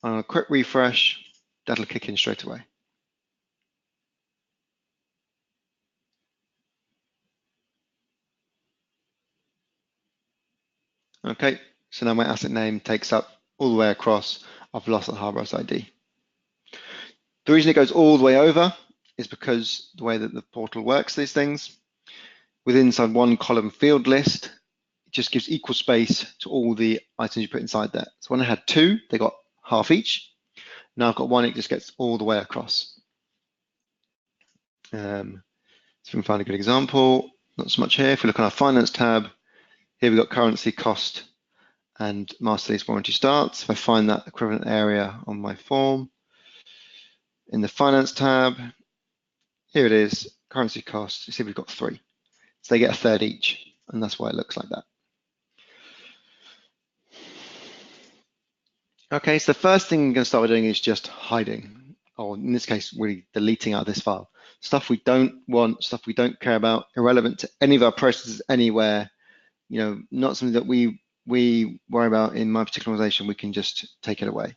On a quick refresh, that'll kick in straight away. Okay, so now my asset name takes up all the way across. I've lost the Harbour Asset ID. The reason it goes all the way over is because the way that the portal works these things, within inside one column field list, it just gives equal space to all the items you put inside there. So when I had 2, they got half each. Now I've got 1, it just gets all the way across. So we can find a good example. Not so much here. If we look on our finance tab, here we've got currency, cost, and master lease warranty starts. If I find that equivalent area on my form, in the finance tab, here it is, currency, cost. You see we've got 3. So they get a third each, and that's why it looks like that. Okay, so the first thing we're going to start doing is just hiding, or in this case, really deleting out this file. Stuff we don't want, stuff we don't care about, irrelevant to any of our processes anywhere, you know, not something that we worry about in my particular organization. We can just take it away.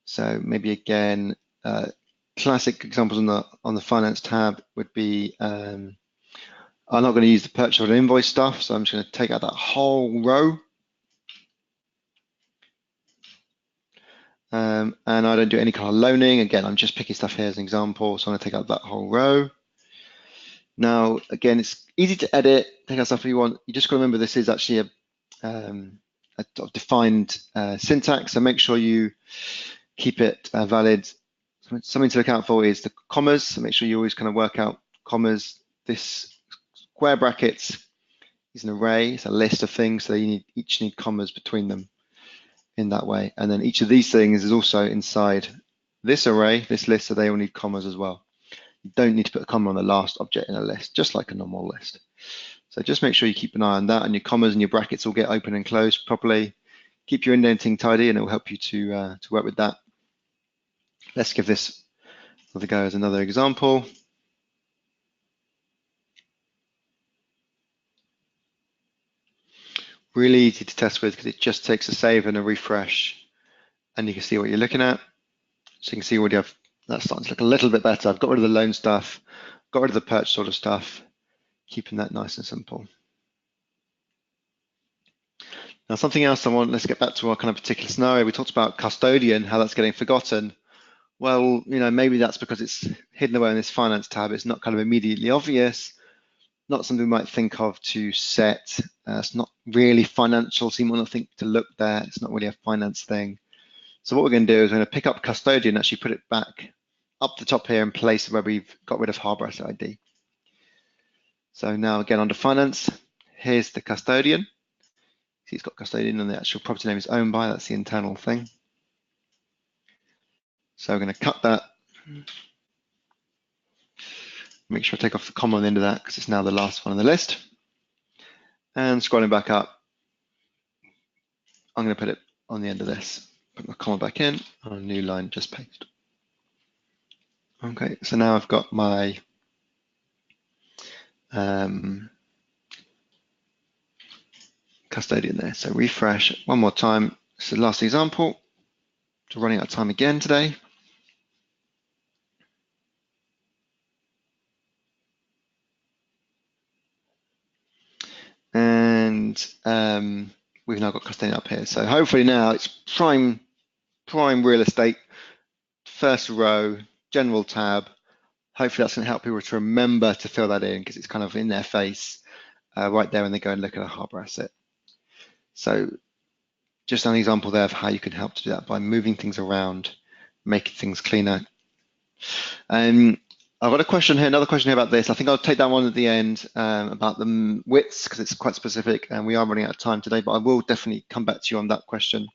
So maybe again, classic examples on the finance tab would be, I'm not going to use the purchase order invoice stuff, so I'm just going to take out that whole row. And I don't do any kind of loaning. Again, I'm just picking stuff here as an example, so I'm going to take out that whole row. Now, again, it's easy to edit, take out stuff if you want. You just got to remember this is actually a defined syntax, so make sure you keep it valid. Something to look out for is the commas, so make sure you always kind of work out commas. This square brackets is an array, it's a list of things, so you each need commas between them in that way. And then each of these things is also inside this array, this list, so they all need commas as well. You don't need to put a comma on the last object in a list, just like a normal list. So just make sure you keep an eye on that, and your commas and your brackets will get open and closed properly. Keep your indenting tidy, and it will help you to work with that. Let's give this another go as another example. Really easy to test with because it just takes a save and a refresh, and you can see what you're looking at. So you can see what you have. That's starting to look a little bit better. I've got rid of the loan stuff, got rid of the purchase order stuff, keeping that nice and simple. Now, something else let's get back to our kind of particular scenario. We talked about Custodian, how that's getting forgotten. Well, maybe that's because it's hidden away in this finance tab. It's not kind of immediately obvious, not something we might think of to set. It's not really financial, so you might not think to look there. It's not really a finance thing. So what we're going to do is we're going to pick up Custodian, actually put it back up the top here in place where we've got rid of Harbour Asset ID. So now again under finance, here's the Custodian. See, it's got Custodian and the actual property name is owned by, that's the internal thing. So we're going to cut that. Make sure I take off the comma on the end of that because it's now the last one on the list. And scrolling back up, I'm going to put it on the end of this. Put my comma back in on a new line, just paste. Okay, so now I've got my Custodian there. So refresh one more time. This is the last example. So running out of time again today. And we've now got Custodian up here. So hopefully now it's prime real estate, first row, general tab. Hopefully that's going to help people to remember to fill that in because it's kind of in their face right there when they go and look at a Harbour Asset. So just an example there of how you can help to do that by moving things around, making things cleaner. I've got a question here, another question here about this. I think I'll take that one at the end about the widths because it's quite specific and we are running out of time today, but I will definitely come back to you on that question.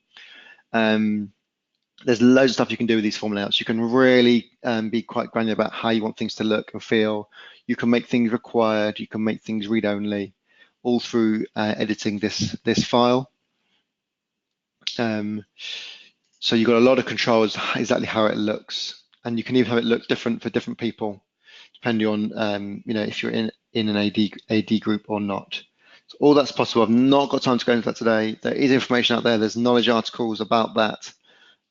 There's loads of stuff you can do with these form layouts. You can really be quite granular about how you want things to look and feel. You can make things required, you can make things read-only, all through editing this file. So you've got a lot of controls, exactly how it looks. And you can even have it look different for different people, depending on if you're in an AD group or not. So all that's possible. I've not got time to go into that today. There is information out there. There's knowledge articles about that.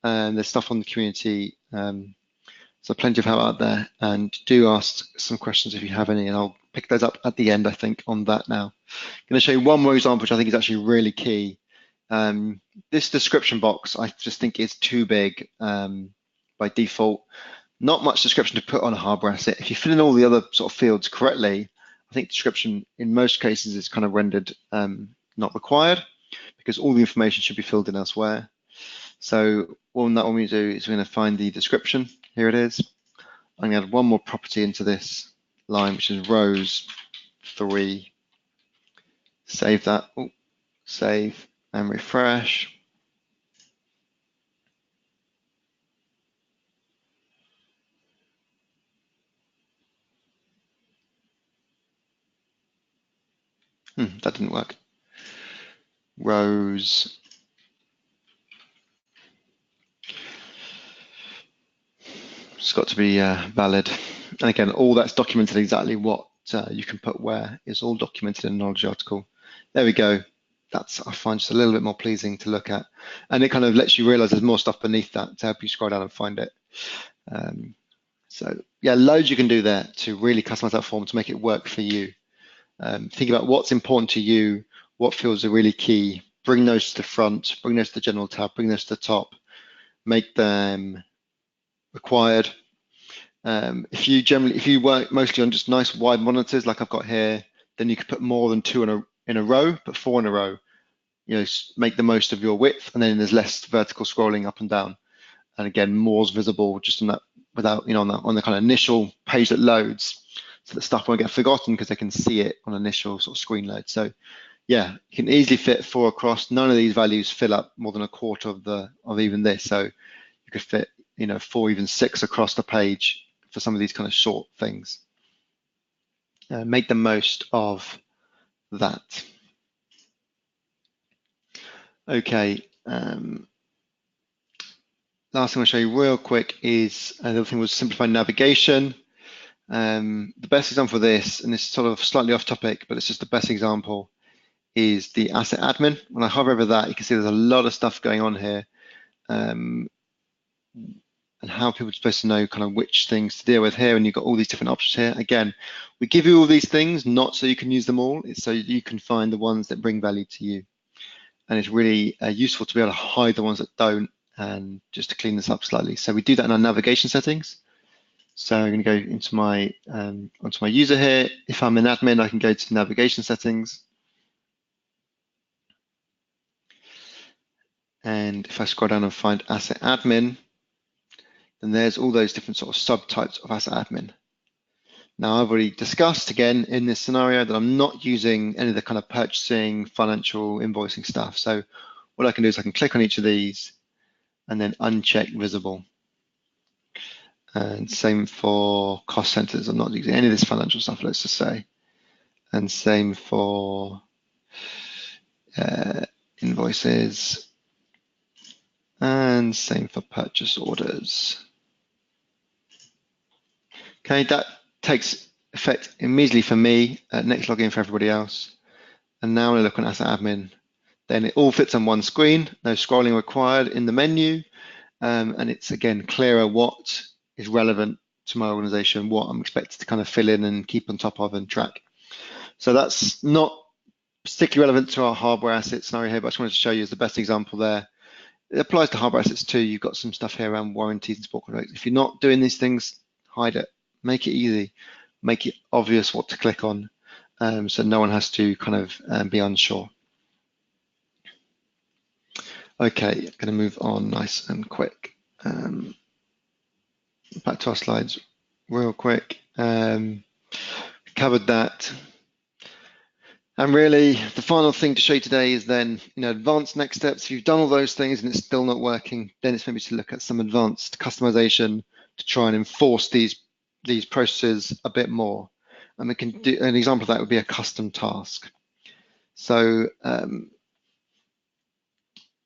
And there's stuff on the community. So plenty of help out there. And do ask some questions if you have any, and I'll pick those up at the end, I think, on that now. I'm going to show you one more example, which I think is actually really key. This description box, I just think is too big by default. Not much description to put on a Harbour Asset. If you fill in all the other sort of fields correctly, I think description in most cases is kind of rendered not required because all the information should be filled in elsewhere. So what we do is we're going to find the description. Here it is. I'm going to add one more property into this line, which is rows 3. Save that. Oh, save and refresh. That didn't work. Rows. It's got to be valid. And again, all that's documented exactly what you can put where is all documented in a knowledge article. There we go. That's, I find, just a little bit more pleasing to look at. And it kind of lets you realize there's more stuff beneath that to help you scroll down and find it. So yeah, loads you can do there to really customize that form to make it work for you. Think about what's important to you, what fields are really key, bring those to the front, bring those to the general tab, bring those to the top, make them required, If you work mostly on just nice wide monitors like I've got here, then you could put more than two in a row, but four in a row. Make the most of your width, and then there's less vertical scrolling up and down. And again, more's visible just on that without, on the kind of initial page that loads, so that stuff won't get forgotten because they can see it on initial sort of screen load. So yeah, you can easily fit 4 across. None of these values fill up more than a quarter of even this. So you could fit, 4, even 6 across the page for some of these kind of short things. Make the most of that. Okay. Last thing I'll show you real quick is the other thing was simplify navigation. The best example for this, and this is sort of slightly off topic, but it's just the best example, is the asset admin. When I hover over that, you can see there's a lot of stuff going on here, and how people are supposed to know kind of which things to deal with here, and you've got all these different options here. Again, we give you all these things not so you can use them all, it's so you can find the ones that bring value to you. And it's really useful to be able to hide the ones that don't, and just to clean this up slightly. So we do that in our navigation settings. So I'm going to go into onto my user here. If I'm an admin, I can go to navigation settings. And if I scroll down and find asset admin, then there's all those different sort of subtypes of asset admin. Now, I've already discussed again in this scenario that I'm not using any of the kind of purchasing, financial, invoicing stuff. So what I can do is I can click on each of these and then uncheck visible. And same for cost centers. I'm not using any of this financial stuff, let's just say. And same for invoices. And same for purchase orders. Okay, that takes effect immediately for me. Next login for everybody else. And now when I look on asset admin, then it all fits on one screen. No scrolling required in the menu. And it's again clearer what is relevant to my organization, what I'm expected to kind of fill in and keep on top of and track. So that's not particularly relevant to our Harbour Asset scenario here, but I just wanted to show you as the best example there. It applies to Harbour Assets too. You've got some stuff here around warranties and support contracts. If you're not doing these things, hide it. Make it easy. Make it obvious what to click on, so no one has to kind of be unsure. Okay, I'm going to move on nice and quick. Back to our slides real quick. Covered that. And really, the final thing to show you today is then, advanced next steps. If you've done all those things and it's still not working, then it's maybe to look at some advanced customization to try and enforce these processes a bit more. And we can do an example of that would be a custom task. So,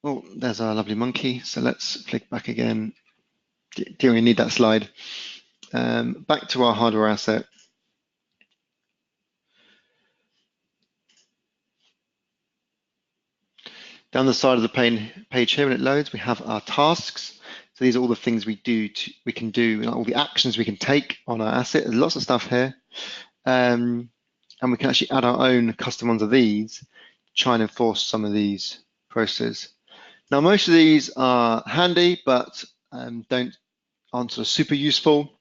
oh, there's our lovely monkey. So let's click back again. Do we need that slide? Back to our Harbour Asset. Down the side of the page here, when it loads, we have our tasks. So these are all the things we can do, all the actions we can take on our asset. There's lots of stuff here. And we can actually add our own custom ones of these to try and enforce some of these processes. Now, most of these are handy, but aren't sort of super useful.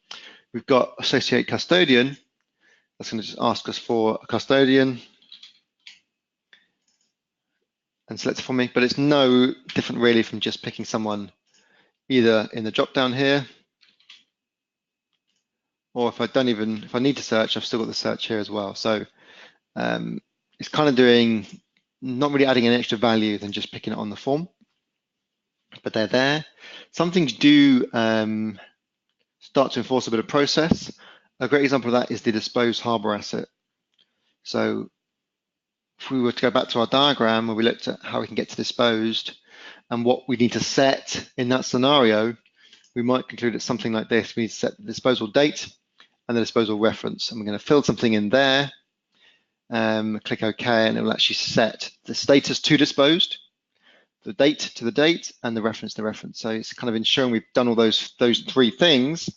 We've got Associate Custodian. That's going to just ask us for a custodian and select it for me, but it's no different really from just picking someone either in the drop down here, or if I need to search, I've still got the search here as well. So it's kind of not really adding any extra value than just picking it on the form, but they're there. Some things do start to enforce a bit of process. A great example of that is the disposed Harbour Asset. So if we were to go back to our diagram where we looked at how we can get to disposed and what we need to set in that scenario, we might conclude it's something like this. We need to set the disposal date and the disposal reference. And we're going to fill something in there, click OK, and it will actually set the status to disposed, the date to the date, and the reference to the reference. So it's kind of ensuring we've done all those three things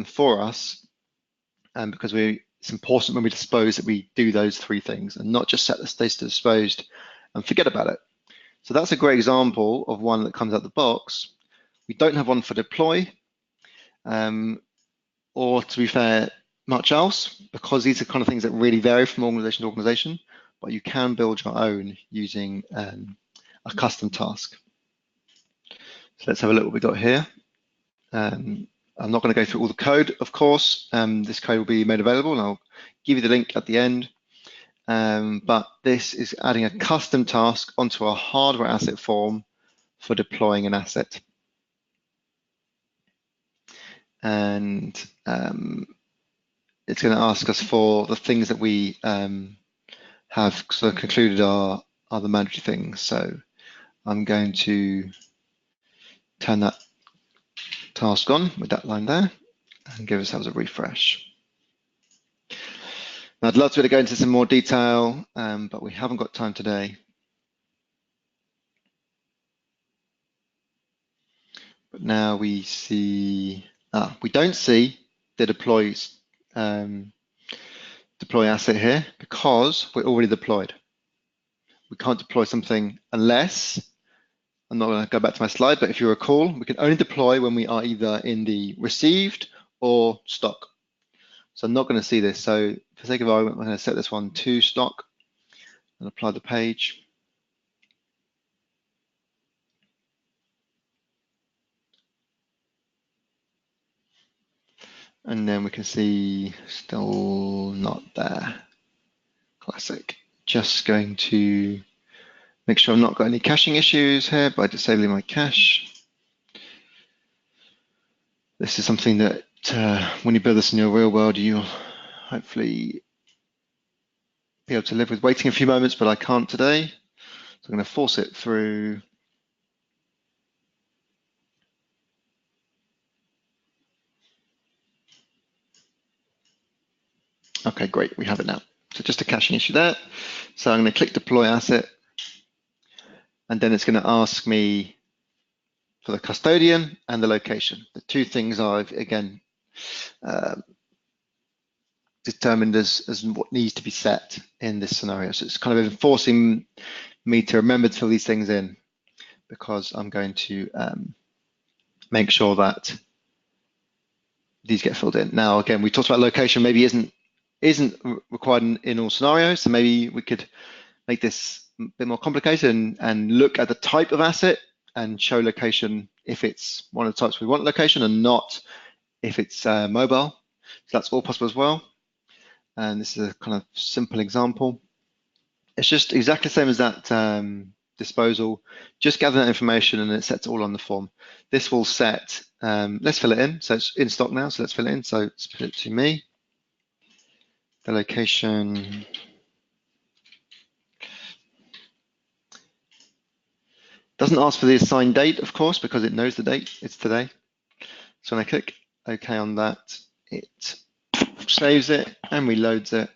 for us, because it's important when we dispose that we do those three things and not just set the status to disposed and forget about it. So that's a great example of one that comes out the box. We don't have one for deploy. or to be fair, much else, because these are kind of things that really vary from organization to organization, but you can build your own using a custom task. So let's have a look what we got here. I'm not going to go through all the code, of course. This code will be made available, and I'll give you the link at the end. But this is adding a custom task onto a hardware asset form for deploying an asset. And it's going to ask us for the things that we have sort of concluded are the mandatory things. So I'm going to turn that task on with that line there and give ourselves a refresh. Now, I'd love to go into some more detail, but we haven't got time today. But now we see, we don't see the deploy asset here because we're already deployed. We can't deploy something unless, I'm not going to go back to my slide, but if you recall, we can only deploy when we are either in the received or stock. So I'm not going to see this. So for the sake of argument, I'm going to set this one to stock and apply the page. And then we can see still not there. Classic. Just going to make sure I've not got any caching issues here by disabling my cache. This is something that when you build this in your real world, you'll hopefully be able to live with waiting a few moments, but I can't today. So I'm going to force it through. Okay, great, we have it now. So just a caching issue there. So I'm going to click deploy asset, and then it's going to ask me for the custodian and the location. The two things I've, again, determined as what needs to be set in this scenario. So it's kind of enforcing me to remember to fill these things in because I'm going to make sure that these get filled in. Now, again, we talked about location maybe isn't required in all scenarios, so maybe we could make this a bit more complicated and look at the type of asset and show location if it's one of the types we want location and not if it's mobile. So that's all possible as well. And this is a kind of simple example. It's just exactly the same as that disposal. Just gather that information and it sets it all on the form. This will set, let's fill it in. So it's in stock now, so let's fill it in. So let's put it to me. The location. Doesn't ask for the assigned date, of course, because it knows the date. It's today. So when I click OK on that, it saves it and reloads it.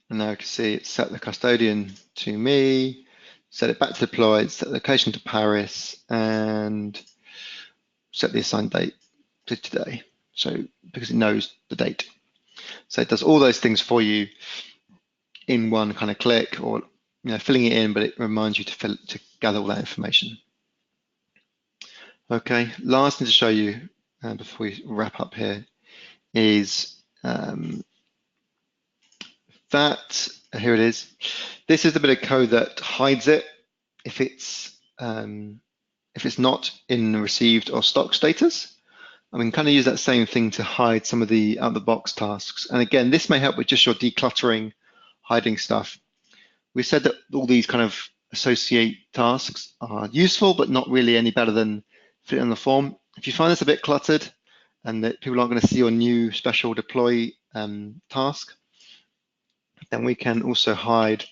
And now I can see it's set the custodian to me, set it back to deployed, set the location to Paris, and set the assigned date to today. So because it knows the date. So it does all those things for you in one kind of click, or filling it in, but it reminds you to gather all that information. Okay, last thing to show you before we wrap up here is that here it is. This is the bit of code that hides it if it's not in received or stock status. I mean, kind of use that same thing to hide some of the out-of-the-box tasks. And again, this may help with just your decluttering, hiding stuff. We said that all these kind of associate tasks are useful, but not really any better than fit on the form. If you find this a bit cluttered and that people aren't going to see your new special deploy task, then we can also hide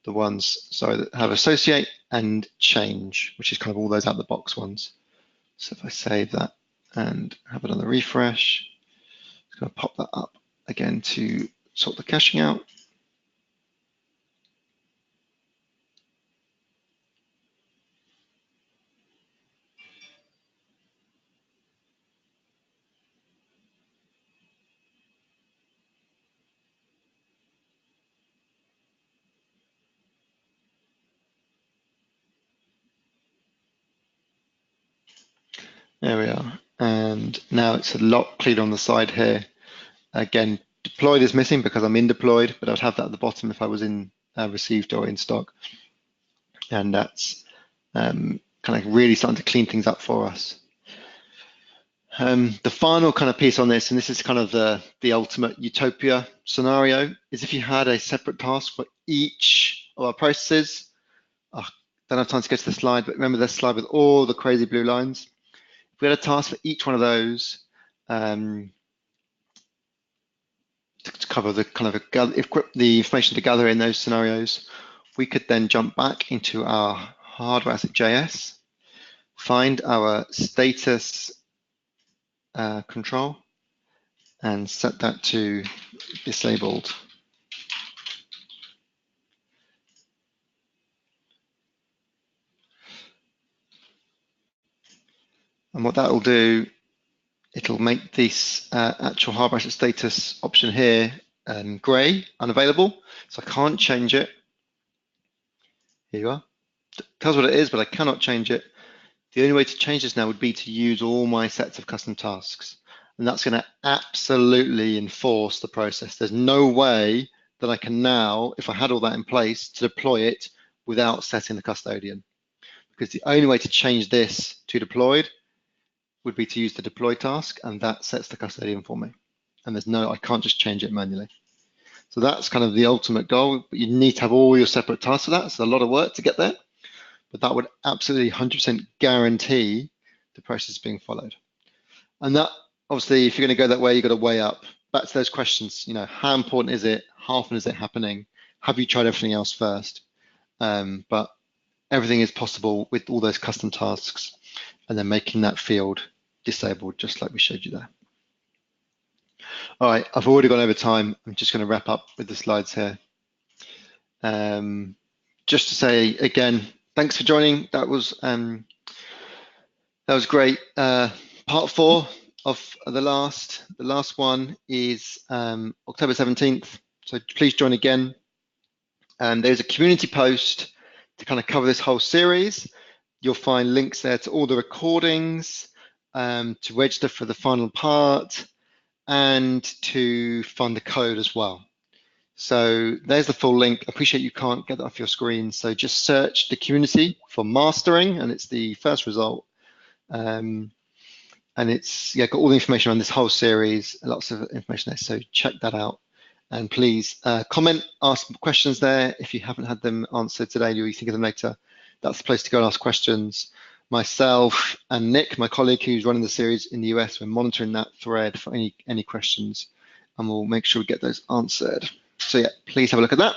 the ones that have associate and change, which is kind of all those out-of-the-box ones. So if I save that and have it on the refresh, it's going to pop that up again to sort the caching out. There we are. And now it's a lot cleaner on the side here. Again, deployed is missing because I'm in deployed, but I'd have that at the bottom if I was in received or in stock. And that's kind of really starting to clean things up for us. The final kind of piece on this, and this is kind of the ultimate utopia scenario, is if you had a separate task for each of our processes. Oh, don't have time to get to the slide, but remember this slide with all the crazy blue lines. If we had a task for each one of those, to cover the kind of the information to gather in those scenarios, we could then jump back into our Harbour Asset JS, find our status control, and set that to disabled. And what that will do, it'll make this actual Harbour Asset status option here grey, unavailable. So I can't change it. Here you are. It tells what it is, but I cannot change it. The only way to change this now would be to use all my sets of custom tasks. And that's going to absolutely enforce the process. There's no way that I can now, if I had all that in place, to deploy it without setting the custodian. Because the only way to change this to deployed would be to use the deploy task, and that sets the custodian for me. And I can't just change it manually. So that's kind of the ultimate goal, but you need to have all your separate tasks for that. It's a lot of work to get there, but that would absolutely 100% guarantee the process being followed. And that, obviously, if you're going to go that way, you've got to weigh up. Back to those questions, how important is it? How often is it happening? Have you tried everything else first? But everything is possible with all those custom tasks, and then making that field disabled, just like we showed you there. All right, I've already gone over time. I'm just going to wrap up with the slides here. Just to say again, thanks for joining. That was great. Part 4 of the last one is October 17th. So please join again. There's a community post to kind of cover this whole series. You'll find links there to all the recordings, to register for the final part, and to find the code as well. So there's the full link. I appreciate you can't get that off your screen. So just search the community for mastering, and it's the first result. And it's got all the information on this whole series, lots of information there. So check that out. And please comment, ask questions there. If you haven't had them answered today, or you think of them later, that's the place to go and ask questions. Myself and Nick, my colleague who's running the series in the US, we're monitoring that thread for any questions, and we'll make sure we get those answered. So yeah, please have a look at that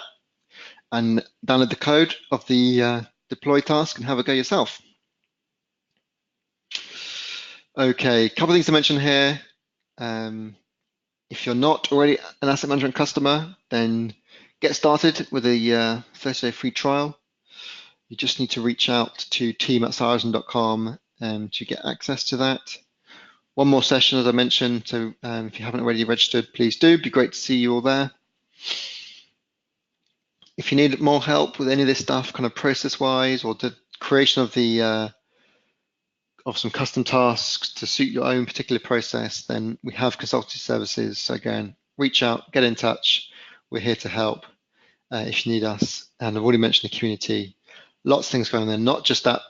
and download the code of the deploy task and have a go yourself. Okay, a couple of things to mention here. If you're not already an asset management customer, then get started with a 30-day free trial. You just need to reach out to team@saracen.com to get access to that. One more session, as I mentioned, so if you haven't already registered, please do. It'd be great to see you all there. If you need more help with any of this stuff, kind of process-wise, or the creation of some custom tasks to suit your own particular process, then we have consultancy services. So again, reach out, get in touch. We're here to help if you need us. And I've already mentioned the community. Lots of things going on there, not just that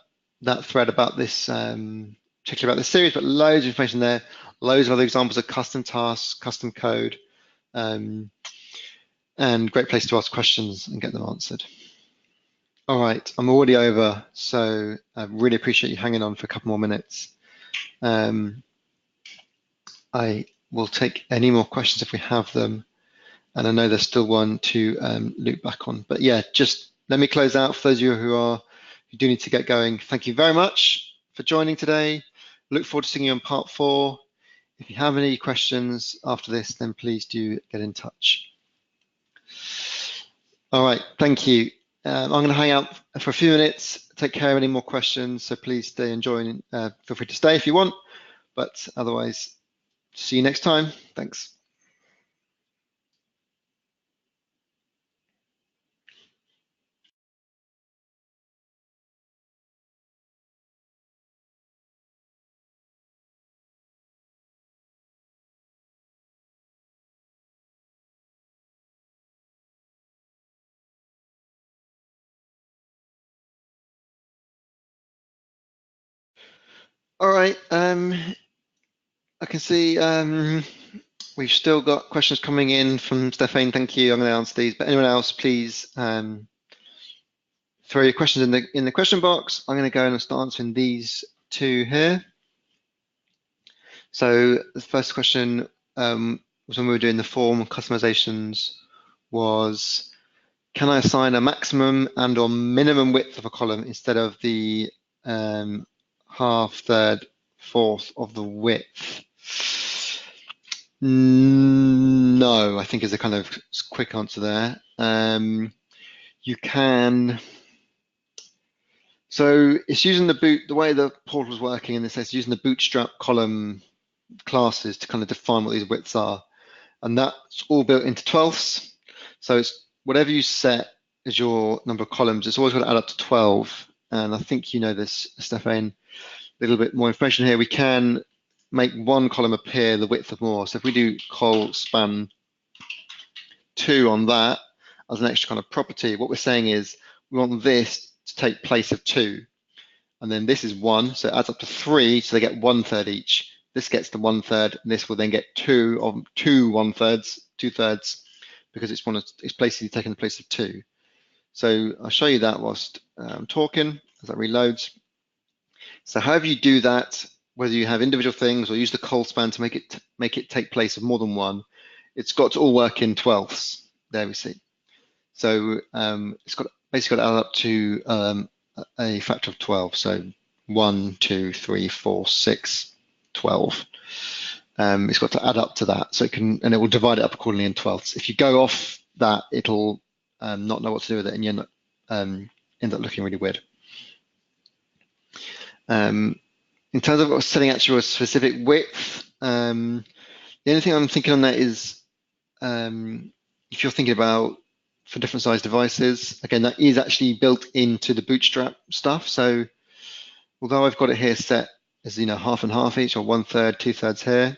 thread about this, particularly about this series, but loads of information there, loads of other examples of custom tasks, custom code, and great place to ask questions and get them answered. All right, I'm already over, so I really appreciate you hanging on for a couple more minutes. I will take any more questions if we have them, and I know there's still one to loop back on. But yeah, just let me close out for those of you who do need to get going. Thank you very much for joining today. Look forward to seeing you on part 4. If you have any questions after this, then please do get in touch. All right, thank you. I'm going to hang out for a few minutes, take care of any more questions, so please stay and join. Feel free to stay if you want, but otherwise, see you next time. Thanks. All right. I can see we've still got questions coming in from Stephane. Thank you. I'm going to answer these. But anyone else, please throw your questions in the question box. I'm going to go and start answering these two here. So the first question was when we were doing the form customizations was, can I assign a maximum and or minimum width of a column instead of the half, third, fourth of the width? No, I think is a kind of quick answer there. You can, so it's using the way the portal is working in this case, using the bootstrap column classes to kind of define what these widths are. And that's all built into 12ths. So it's whatever you set as your number of columns, it's always going to add up to 12. And I think you know this, Stephane. A little bit more information here. We can make one column appear the width of more. So if we do col span 2 on that as an extra kind of property, what we're saying is we want this to take place of 2. And then this is 1, so it adds up to 3, so they get 1/3 each. This gets to 1/3, and this will then get 2 1/3s, 2/3, because it's basically taking the place of 2. So I'll show you that whilst I'm talking, as that reloads. So however you do that, whether you have individual things or use the col span to make it take place of more than one, it's got to all work in 12ths. There we see. So it's got basically got to add up to a factor of 12. So 1, 2, 3, 4, 6, 12. It's got to add up to that, so it can, and it will divide it up accordingly in 12ths. If you go off that, it'll not know what to do with it, and you end up looking really weird. In terms of setting actually a specific width, the only thing I'm thinking on that is if you're thinking about for different size devices, again, that is actually built into the Bootstrap stuff. So although I've got it here set as, you know, half and half each, or 1/3, 2/3 here,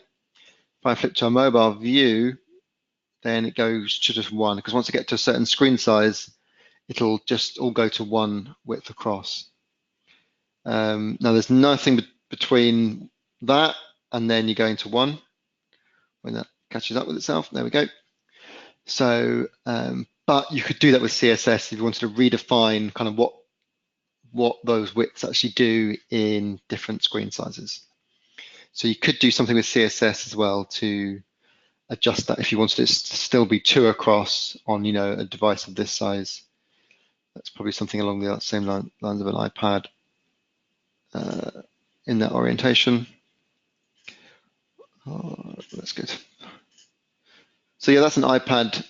if I flip to a mobile view, then it goes to just 1, because once I get to a certain screen size, it'll just all go to 1 width across. Now there's nothing between that and then you're going to 1 when that catches up with itself. There we go. So, but you could do that with CSS if you wanted to redefine kind of what those widths actually do in different screen sizes. So you could do something with CSS as well to adjust that if you wanted it to still be 2 across on, you know, a device of this size. That's probably something along the same lines of an iPad in that orientation. Oh, that's good. So yeah, that's an iPad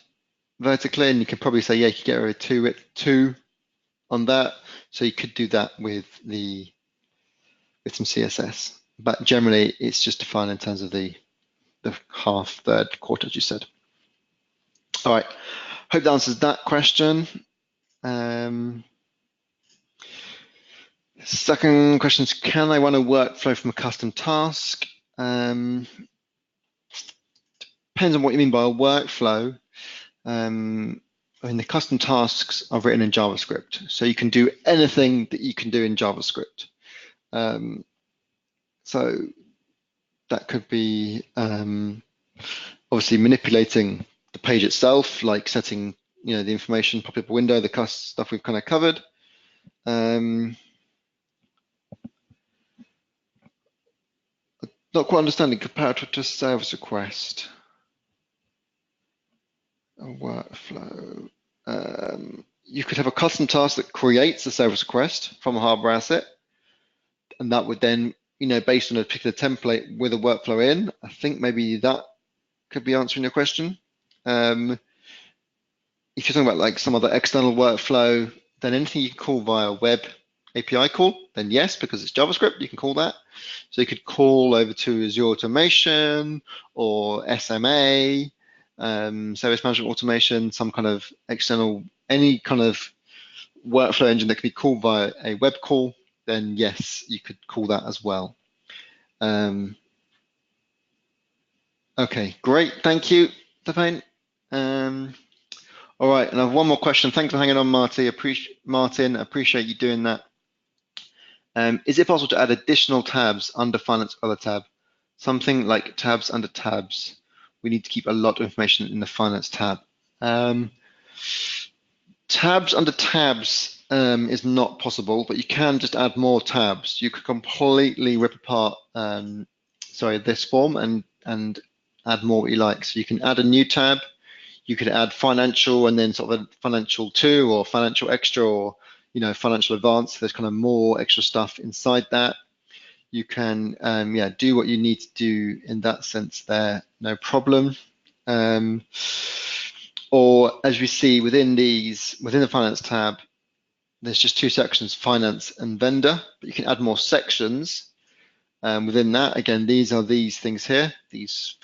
vertically, and you could probably say, yeah, you could get rid of 2 on that. So you could do that with some CSS, but generally it's just defined in terms of the half, third, quarter, as you said. All right, hope that answers that question. Second question is, can I run a workflow from a custom task? Depends on what you mean by a workflow. I mean, the custom tasks are written in JavaScript, so you can do anything that you can do in JavaScript. So that could be obviously manipulating the page itself, like setting, you know, the information, pop-up window, the stuff we've kind of covered. Not quite understanding compared to a service request. A workflow. You could have a custom task that creates a service request from a Harbour Asset, and that would then, you know, based on a particular template with a workflow in. I think maybe that could be answering your question. If you're talking about like some other external workflow, then anything you can call via web API call, then yes, because it's JavaScript, you can call that. So you could call over to Azure Automation or SMA, service management automation, some kind of external, any kind of workflow engine that can be called via a web call, then yes, you could call that as well. Okay, great, thank you, Stephane. All right, and I have one more question. Thanks for hanging on, Martin. Appreciate you doing that. Is it possible to add additional tabs under Finance Other tab? Something like tabs under tabs. We need to keep a lot of information in the Finance tab. Tabs under tabs is not possible, but you can just add more tabs. You could completely rip apart this form and add more what you like. So you can add a new tab. You could add financial and then sort of a financial 2 or financial extra or financial advance. There's kind of more extra stuff inside that. You can do what you need to do in that sense there, no problem. Or as we see within the finance tab, there's just 2 sections, finance and vendor, but you can add more sections within that. Again, these are these things here, these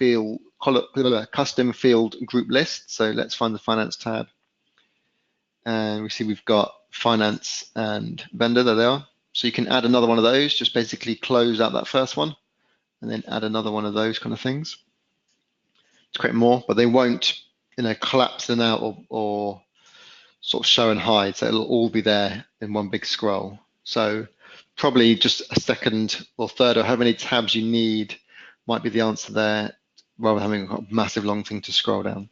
custom field group lists. So let's find the finance tab. And we see we've got finance and vendor, there they are. So you can add another one of those, just basically close out that first one and then add another one of those kind of things to create more, but they won't collapse them out or sort of show and hide, so it'll all be there in one big scroll. So probably just a second or third or how many tabs you need might be the answer there, rather than having a massive long thing to scroll down.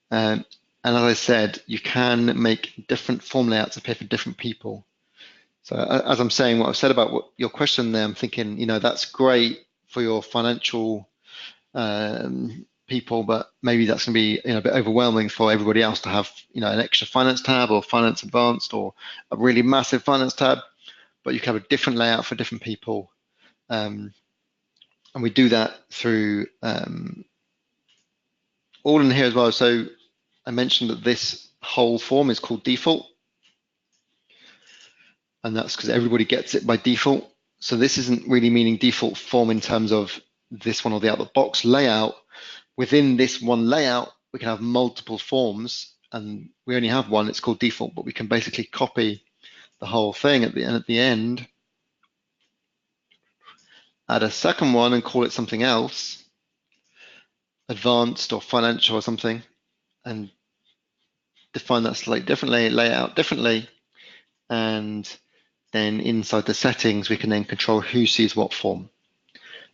And as I said, you can make different form layouts appear for different people. So as I'm saying what I've said about your question there, I'm thinking, that's great for your financial people, but maybe that's going to be a bit overwhelming for everybody else to have an extra finance tab or finance advanced or a really massive finance tab. But you can have a different layout for different people, and we do that through all in here as well. So I mentioned that this whole form is called default, and that's because everybody gets it by default. So this isn't really meaning default form in terms of this one or the out box layout. Within this one layout, we can have multiple forms, and we only have one. It's called default, but we can basically copy the whole thing at the end, add a second one and call it something else, advanced or financial or something, and define that slightly differently, lay it out differently, and then inside the settings, we can then control who sees what form.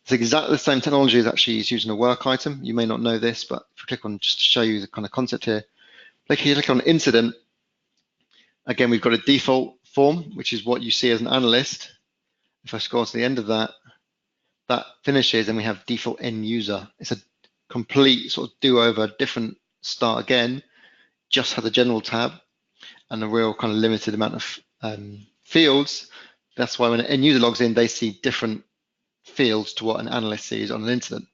It's exactly the same technology as actually is using a work item. You may not know this, but if I click on, just to show you the kind of concept here, click on incident. Again, we've got a default form, which is what you see as an analyst. If I scroll to the end of that, that finishes and we have default end user. It's a complete sort of do-over, different start again, just has a general tab and a real kind of limited amount of fields. That's why when an end user logs in, they see different fields to what an analyst sees on an incident.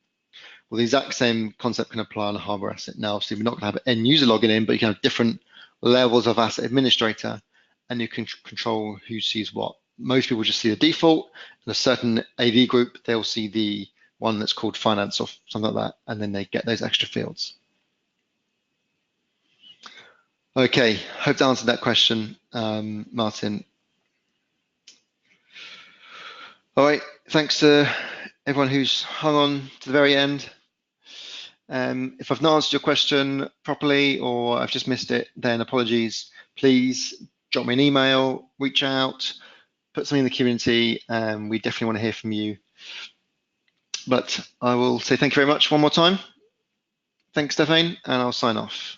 Well, the exact same concept can apply on a Harbour Asset. Now, obviously, we're not going to have an end user logging in, but you can have different levels of asset administrator, and you can control who sees what. Most people just see the default. In a certain AD group, they'll see the one that's called finance or something like that, and then they get those extra fields. Okay, hope that answered that question, Martin. All right, thanks to everyone who's hung on to the very end. If I've not answered your question properly or I've just missed it, then apologies. Please drop me an email, reach out, put something in the community. We definitely want to hear from you. But I will say thank you very much one more time. Thanks, Stephane, and I'll sign off.